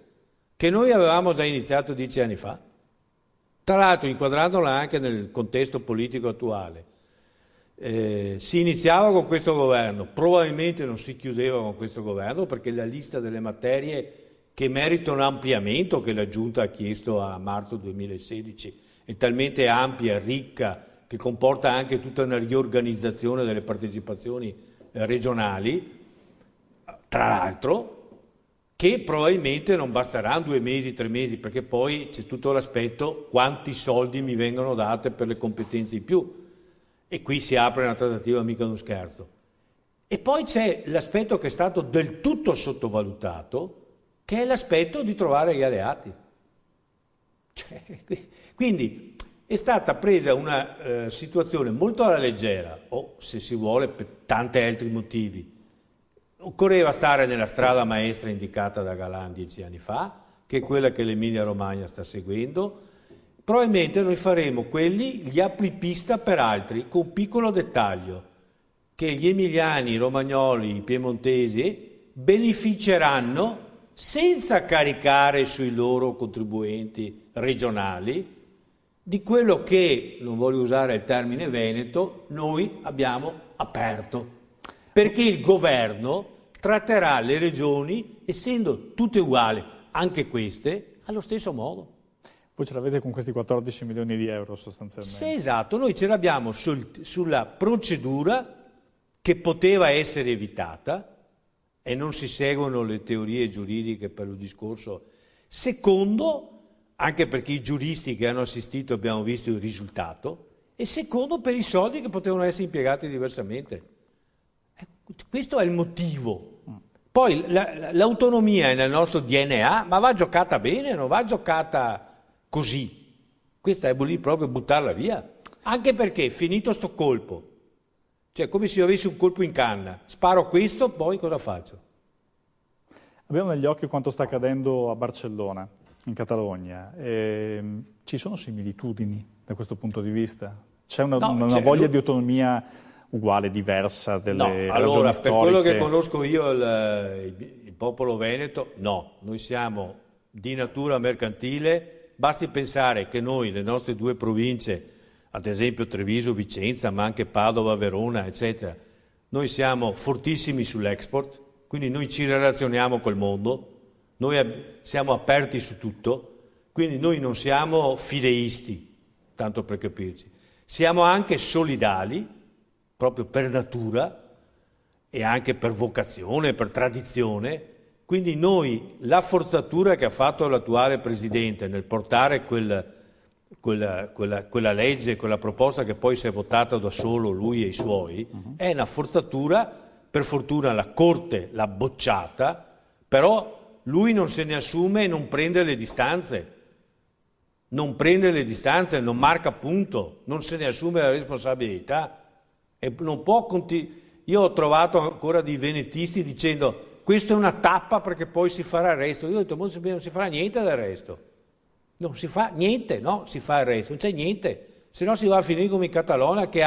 che noi avevamo già iniziato 10 anni fa, tra l'altro inquadrandola anche nel contesto politico attuale. Si iniziava con questo governo, probabilmente non si chiudeva con questo governo perché la lista delle materie che meritano ampliamento, che la Giunta ha chiesto a marzo 2016, è talmente ampia e ricca che comporta anche tutta una riorganizzazione delle partecipazioni regionali, tra l'altro, che probabilmente non basteranno 2 mesi, 3 mesi, perché poi c'è tutto l'aspetto quanti soldi mi vengono date per le competenze in più. E qui si apre una trattativa mica uno scherzo. E poi c'è l'aspetto che è stato del tutto sottovalutato, che è l'aspetto di trovare gli alleati. Quindi è stata presa una situazione molto alla leggera, o se si vuole per tanti altri motivi. Occorreva stare nella strada maestra indicata da Galan 10 anni fa, che è quella che l'Emilia Romagna sta seguendo. Probabilmente noi faremo gli apripista per altri, con un piccolo dettaglio, che gli emiliani, i romagnoli, i piemontesi beneficeranno senza caricare sui loro contribuenti regionali di quello che, non voglio usare il termine veneto, noi abbiamo aperto. Perché il governo tratterà le regioni, essendo tutte uguali, anche queste, allo stesso modo. Voi ce l'avete con questi 14 milioni di euro sostanzialmente. Sì, esatto, noi ce l'abbiamo sulla procedura che poteva essere evitata e non si seguono le teorie giuridiche per il discorso. Secondo, anche perché i giuristi che hanno assistito abbiamo visto il risultato, e secondo per i soldi che potevano essere impiegati diversamente. Questo è il motivo. Poi l'autonomia è nel nostro DNA, ma va giocata bene, non va giocata così. Questa vuol dire proprio buttarla via. Anche perché, finito sto colpo, cioè come se io avessi un colpo in canna, sparo questo, poi cosa faccio? Abbiamo negli occhi quanto sta accadendo a Barcellona, in Catalogna. Ci sono similitudini da questo punto di vista? C'è una voglia di autonomia uguale, diversa delle ragioni storiche? Per quello che conosco io il popolo veneto, no. Noi siamo di natura mercantile, basti pensare che noi, le nostre 2 province, ad esempio Treviso, Vicenza, ma anche Padova, Verona, eccetera, noi siamo fortissimi sull'export, quindi noi ci relazioniamo col mondo, noi siamo aperti su tutto, quindi noi non siamo fideisti, tanto per capirci, siamo anche solidali, proprio per natura e anche per vocazione, per tradizione. Quindi noi, la forzatura che ha fatto l'attuale Presidente nel portare quella legge, quella proposta che poi si è votata da solo lui e i suoi, è una forzatura, per fortuna la Corte l'ha bocciata, però lui non se ne assume e non prende le distanze. Non prende le distanze, non marca punto, non se ne assume la responsabilità. E non può io ho trovato ancora dei venetisti dicendo questa è una tappa perché poi si farà il resto. Io ho detto non si farà niente del resto, non si fa niente, no, si fa il resto, non c'è niente, se no si va a finire come in Catalogna che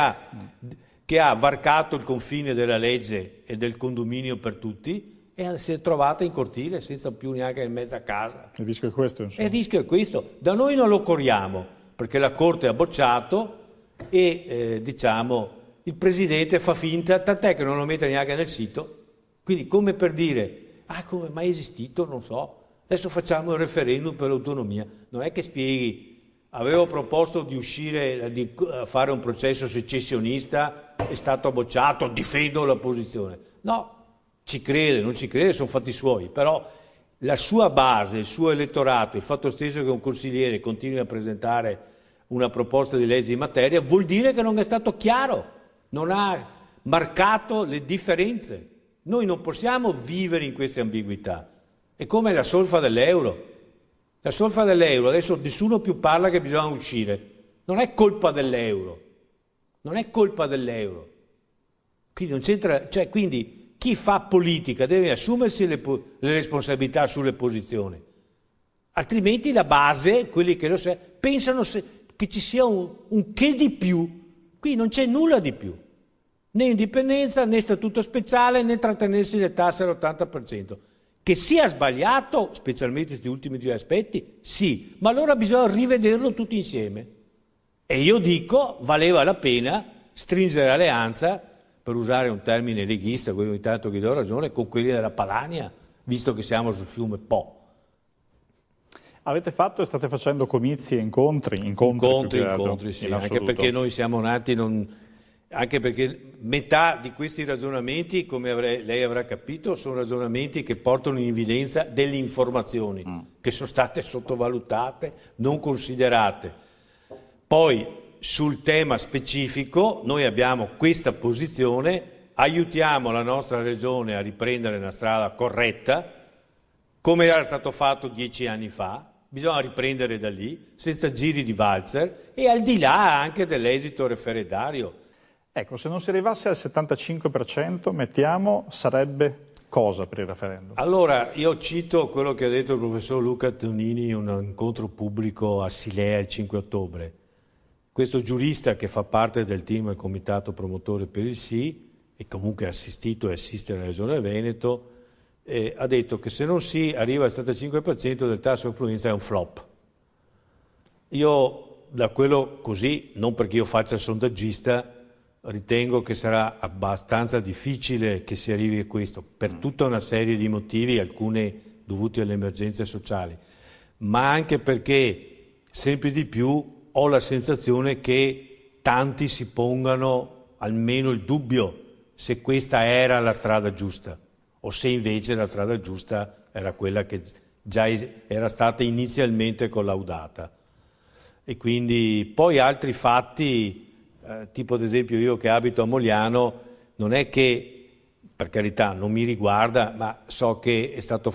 ha varcato il confine della legge e del condominio per tutti e si è trovata in cortile senza più neanche in mezzo a casa. Il rischio è questo, insomma. Il rischio è questo. Da noi non lo corriamo perché la Corte ha bocciato e il Presidente fa finta, tant'è che non lo mette neanche nel sito, quindi come per dire, come mai è esistito, non so, adesso facciamo il referendum per l'autonomia, non è che spieghi, avevo proposto di uscire, di fare un processo secessionista, è stato bocciato, difendo la posizione, no, ci crede, non ci crede, sono fatti suoi, però la sua base, il suo elettorato, il fatto stesso che un consigliere continui a presentare una proposta di legge in materia, vuol dire che non è stato chiaro, non ha marcato le differenze. Noi non possiamo vivere in queste ambiguità. È come la solfa dell'euro. La solfa dell'euro, adesso nessuno più parla che bisogna uscire. Non è colpa dell'euro. Non è colpa dell'euro. Quindi non c'entra, quindi chi fa politica deve assumersi le responsabilità sulle posizioni. Altrimenti la base, quelli che lo pensano che ci sia un che di più. Qui non c'è nulla di più, né indipendenza, né statuto speciale, né trattenersi le tasse all'80%. Che sia sbagliato, specialmente questi ultimi 2 aspetti, sì, ma allora bisogna rivederlo tutti insieme. E io dico, valeva la pena stringere alleanza, per usare un termine leghista, quello ogni tanto che do ragione, con quelli della Padania, visto che siamo sul fiume Po. Avete fatto e state facendo comizi e incontri Incontri, sì, anche perché noi siamo nati anche perché metà di questi ragionamenti, come lei avrà capito, sono ragionamenti che portano in evidenza delle informazioni che sono state sottovalutate, non considerate. Poi sul tema specifico noi abbiamo questa posizione, aiutiamo la nostra regione a riprendere una strada corretta, come era stato fatto 10 anni fa. Bisogna riprendere da lì, senza giri di valzer e al di là anche dell'esito referendario. Ecco, se non si arrivasse al 75%, mettiamo, sarebbe cosa per il referendum? Allora, io cito quello che ha detto il professor Luca Tonini in un incontro pubblico a Silea il 5 ottobre. Questo giurista che fa parte del team del comitato promotore per il sì, e comunque ha assistito e assiste alla Regione Veneto, ha detto che se non si arriva al 75% del tasso di affluenza è un flop. Io da quello così, non perché io faccia il sondaggista, ritengo che sarà abbastanza difficile che si arrivi a questo, per tutta una serie di motivi, alcuni dovuti alle emergenze sociali, ma anche perché sempre di più ho la sensazione che tanti si pongano almeno il dubbio se questa era la strada giusta o se invece la strada giusta era quella che già era stata inizialmente collaudata. E quindi poi altri fatti, tipo ad esempio io che abito a Mogliano, non è che, per carità, non mi riguarda, ma so che è stato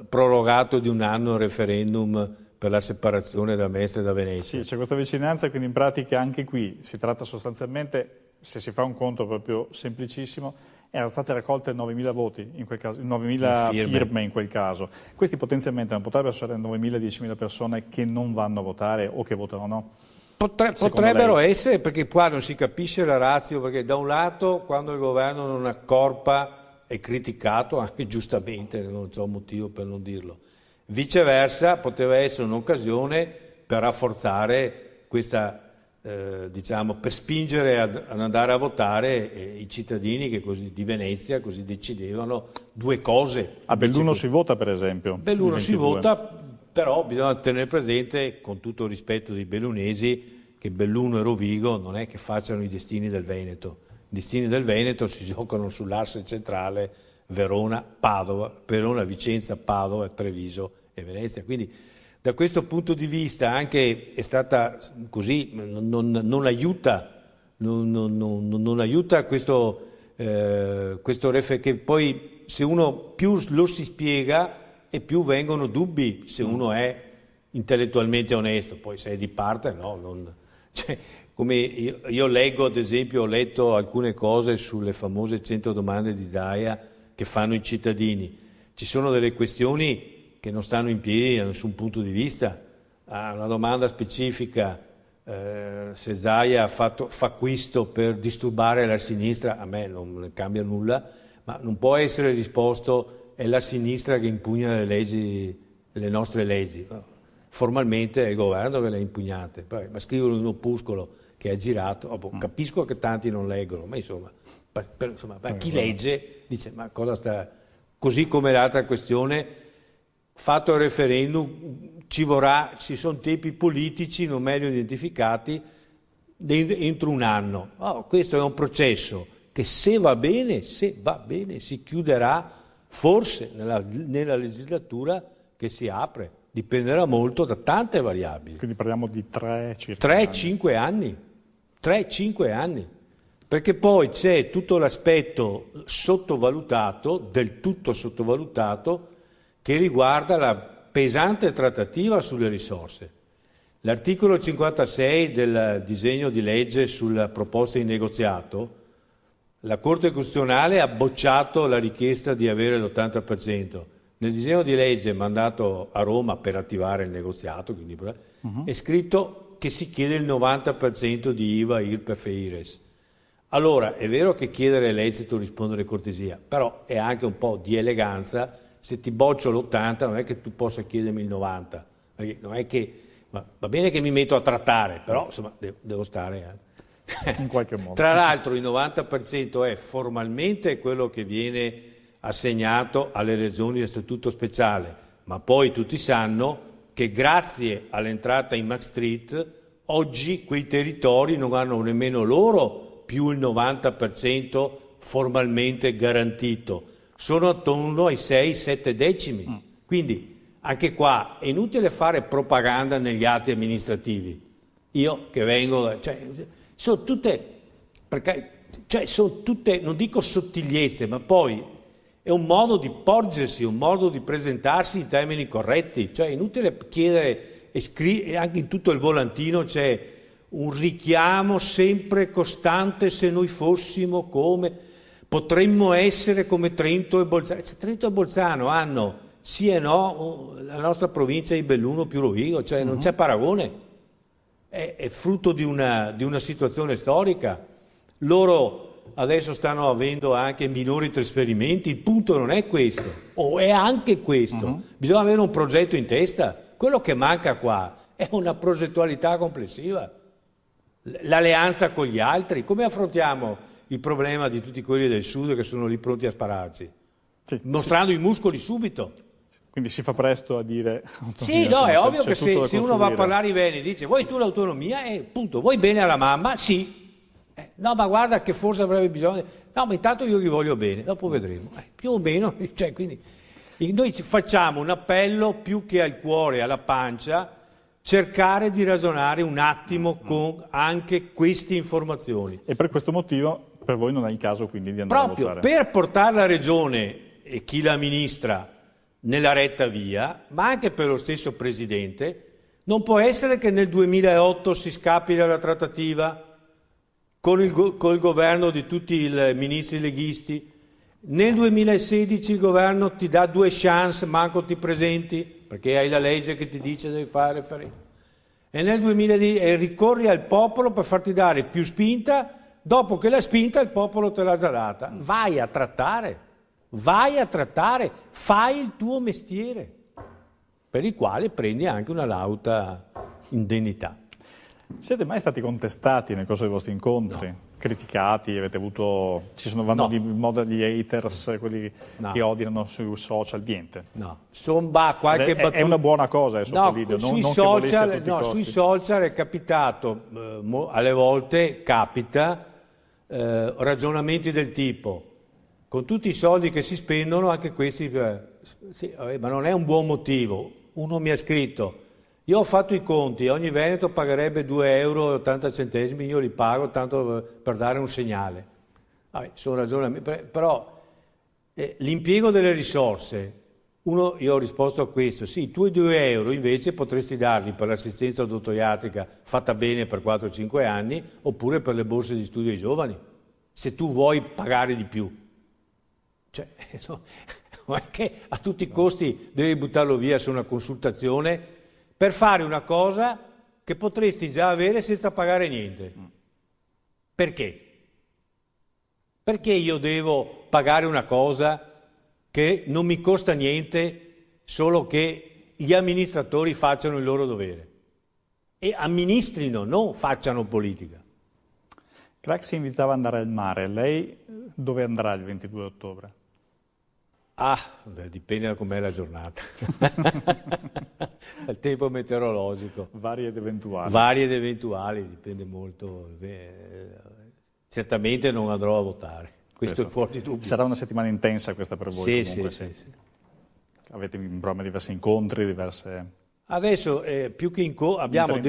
prorogato di un anno il referendum per la separazione da Mestre e da Venezia. Sì, c'è questa vicinanza, quindi in pratica anche qui si tratta sostanzialmente, se si fa un conto proprio semplicissimo, erano state raccolte 9.000 voti, in quel caso, 9.000 firme in quel caso. Questi potenzialmente non potrebbero essere 9.000-10.000 persone che non vanno a votare o che votano no? Potrebbero essere, perché qua non si capisce la ratio, perché da un lato quando il governo non accorpa è criticato, anche giustamente, non c'è un motivo per non dirlo. Viceversa poteva essere un'occasione per rafforzare questa, diciamo, per spingere ad andare a votare i cittadini che così, di Venezia, così decidevano due cose. A Belluno si vota, per esempio? Belluno si vota, però bisogna tenere presente, con tutto il rispetto dei bellunesi, che Belluno e Rovigo non è che facciano i destini del Veneto. I destini del Veneto si giocano sull'asse centrale Verona-Padova, Verona, Vicenza, Padova, Treviso e Venezia. Quindi da questo punto di vista anche è stata così, non aiuta questo che poi se uno più lo si spiega e più vengono dubbi se uno è intellettualmente onesto, poi se è di parte no. Come io leggo, ad esempio, ho letto alcune cose sulle famose 100 domande di Zaia che fanno i cittadini. Ci sono delle questioni che non stanno in piedi da nessun punto di vista. Una domanda specifica, se Zaia fa questo per disturbare la sinistra, a me non cambia nulla, ma non può essere risposto è la sinistra che impugna le nostre leggi. Formalmente è il governo che le ha impugnate, ma scrivono in un opuscolo che è girato, capisco che tanti non leggono, ma insomma, chi legge dice ma cosa sta... Così come l'altra questione, fatto il referendum, ci sono tempi politici non meglio identificati entro un anno. Questo è un processo che se va bene si chiuderà forse nella legislatura che si apre. Dipenderà molto da tante variabili. Quindi parliamo di 3-5 anni. 3-5 anni. Perché poi c'è tutto l'aspetto sottovalutato, del tutto sottovalutato, che riguarda la pesante trattativa sulle risorse. L'articolo 56 del disegno di legge sulla proposta di negoziato, la Corte Costituzionale ha bocciato la richiesta di avere l'80%. Nel disegno di legge mandato a Roma per attivare il negoziato, quindi, è scritto che si chiede il 90% di IVA, IRPEF e IRES. Allora, è vero che chiedere è lecito, rispondere cortesia, però è anche un po' di eleganza, se ti boccio l'80 non è che tu possa chiedermi il 90%, perché non è che, va bene che mi metto a trattare, però insomma devo stare... in qualche modo. Tra l'altro il 90% è formalmente quello che viene assegnato alle regioni del statuto speciale, ma poi tutti sanno che grazie all'entrata in Maastricht oggi quei territori non hanno nemmeno loro più il 90% formalmente garantito, sono attorno ai 6-7 decimi. Quindi anche qua è inutile fare propaganda negli atti amministrativi. Io che vengo, sono tutte, sono tutte, non dico sottigliezze, ma poi è un modo di porgersi, un modo di presentarsi in termini corretti. Cioè è inutile chiedere, e anche in tutto il volantino c'è un richiamo sempre costante: se noi fossimo come, potremmo essere come Trento e Bolzano. Trento e Bolzano hanno sì e no la nostra provincia di Belluno più Rovigo, non c'è paragone. È frutto di una situazione storica. Loro adesso stanno avendo anche minori trasferimenti, il punto non è questo, o è anche questo. Bisogna avere un progetto in testa. Quello che manca qua è una progettualità complessiva, l'alleanza con gli altri. Come affrontiamo il problema di tutti quelli del sud che sono lì pronti a spararci? Sì, mostrando i muscoli subito. Quindi si fa presto a dire... Sì, no, è ovvio che se uno va a parlare i bene, dice: vuoi tu l'autonomia? Punto. Vuoi bene alla mamma? Sì. No, ma guarda che forse avrebbe bisogno... No, ma intanto io gli voglio bene, dopo vedremo. Più o meno, quindi noi facciamo un appello più che al cuore, alla pancia, cercare di ragionare un attimo con anche queste informazioni. E per questo motivo per voi non è il caso quindi di andare a votare? Proprio per portare la Regione e chi la amministra nella retta via, ma anche per lo stesso Presidente, non può essere che nel 2008 si scappi dalla trattativa con il governo di tutti i ministri leghisti. Nel 2016 il governo ti dà 2 chance, manco ti presenti, perché hai la legge che ti dice devi fare referendum. E nel 2010 ricorri al popolo per farti dare più spinta, dopo che la spinta il popolo te l'ha già data. Vai a trattare, fai il tuo mestiere, per il quale prendi anche una lauta indennità. Siete mai stati contestati nel corso dei vostri incontri? No. Criticati? Avete avuto... vanno di moda gli haters, quelli che odiano sui social? Niente? No. Qualche battuta... È una buona cosa, sottolineo, non che volessi a tutti i costi. Sui social è capitato, alle volte capita, ragionamenti del tipo: con tutti i soldi che si spendono, anche questi... sì, ma non è un buon motivo. Uno mi ha scritto: io ho fatto i conti, ogni Veneto pagherebbe 2,80 euro, io li pago tanto per dare un segnale. Sono ragionamenti, però l'impiego delle risorse, io ho risposto a questo: sì, tu i 2 euro invece potresti darli per l'assistenza odontoiatrica fatta bene per 4-5 anni, oppure per le borse di studio ai giovani, se tu vuoi pagare di più. Non è che a tutti i costi devi buttarlo via su una consultazione per fare una cosa che potresti già avere senza pagare niente. Perché? Perché io devo pagare una cosa che non mi costa niente, solo che gli amministratori facciano il loro dovere e amministrino, non facciano politica? Craxi invitava ad andare al mare, lei dove andrà il 22 ottobre? Dipende da com'è la giornata. Il tempo meteorologico. Vari ed eventuali, dipende molto. Certamente non andrò a votare, questo è fuori di dubbio. Sarà una settimana intensa questa per voi comunque? Sì. Avete in programma diversi incontri, diverse... Adesso più che abbiamo abbiamo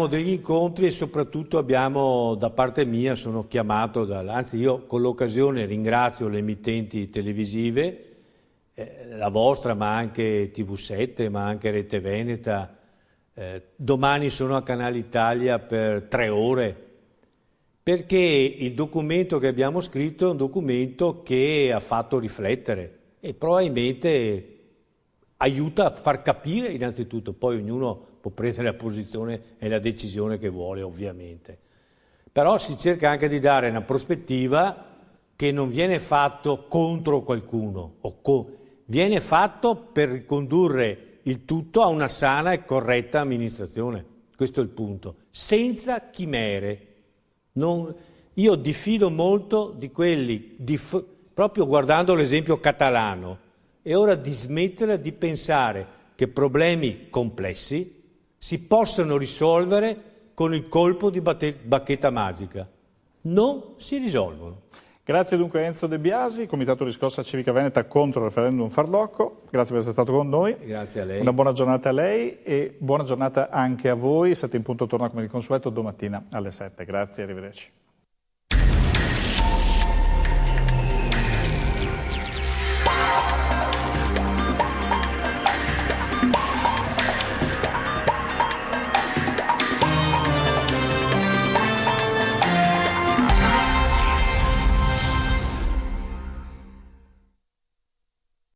degli incontri, e soprattutto abbiamo, da parte mia, sono chiamato anzi io con l'occasione ringrazio le emittenti televisive, la vostra, ma anche TV7, ma anche Rete Veneta. Domani sono a Canale Italia per 3 ore, perché il documento che abbiamo scritto è un documento che ha fatto riflettere e probabilmente aiuta a far capire innanzitutto, poi ognuno può prendere la posizione e la decisione che vuole, ovviamente. Però si cerca anche di dare una prospettiva che non viene fatto contro qualcuno, viene fatto per ricondurre il tutto a una sana e corretta amministrazione. Questo è il punto, senza chimere. Io diffido molto di quelli, proprio guardando l'esempio catalano. È ora di smettere di pensare che problemi complessi si possano risolvere con il colpo di bacchetta magica. Non si risolvono. Grazie dunque a Enzo De Biasi, Comitato Riscossa Civica Veneta contro il referendum farlocco. Grazie per essere stato con noi. Grazie a lei. Una buona giornata a lei e buona giornata anche a voi. 7 in punto torna come di consueto domattina alle 7. Grazie, arrivederci.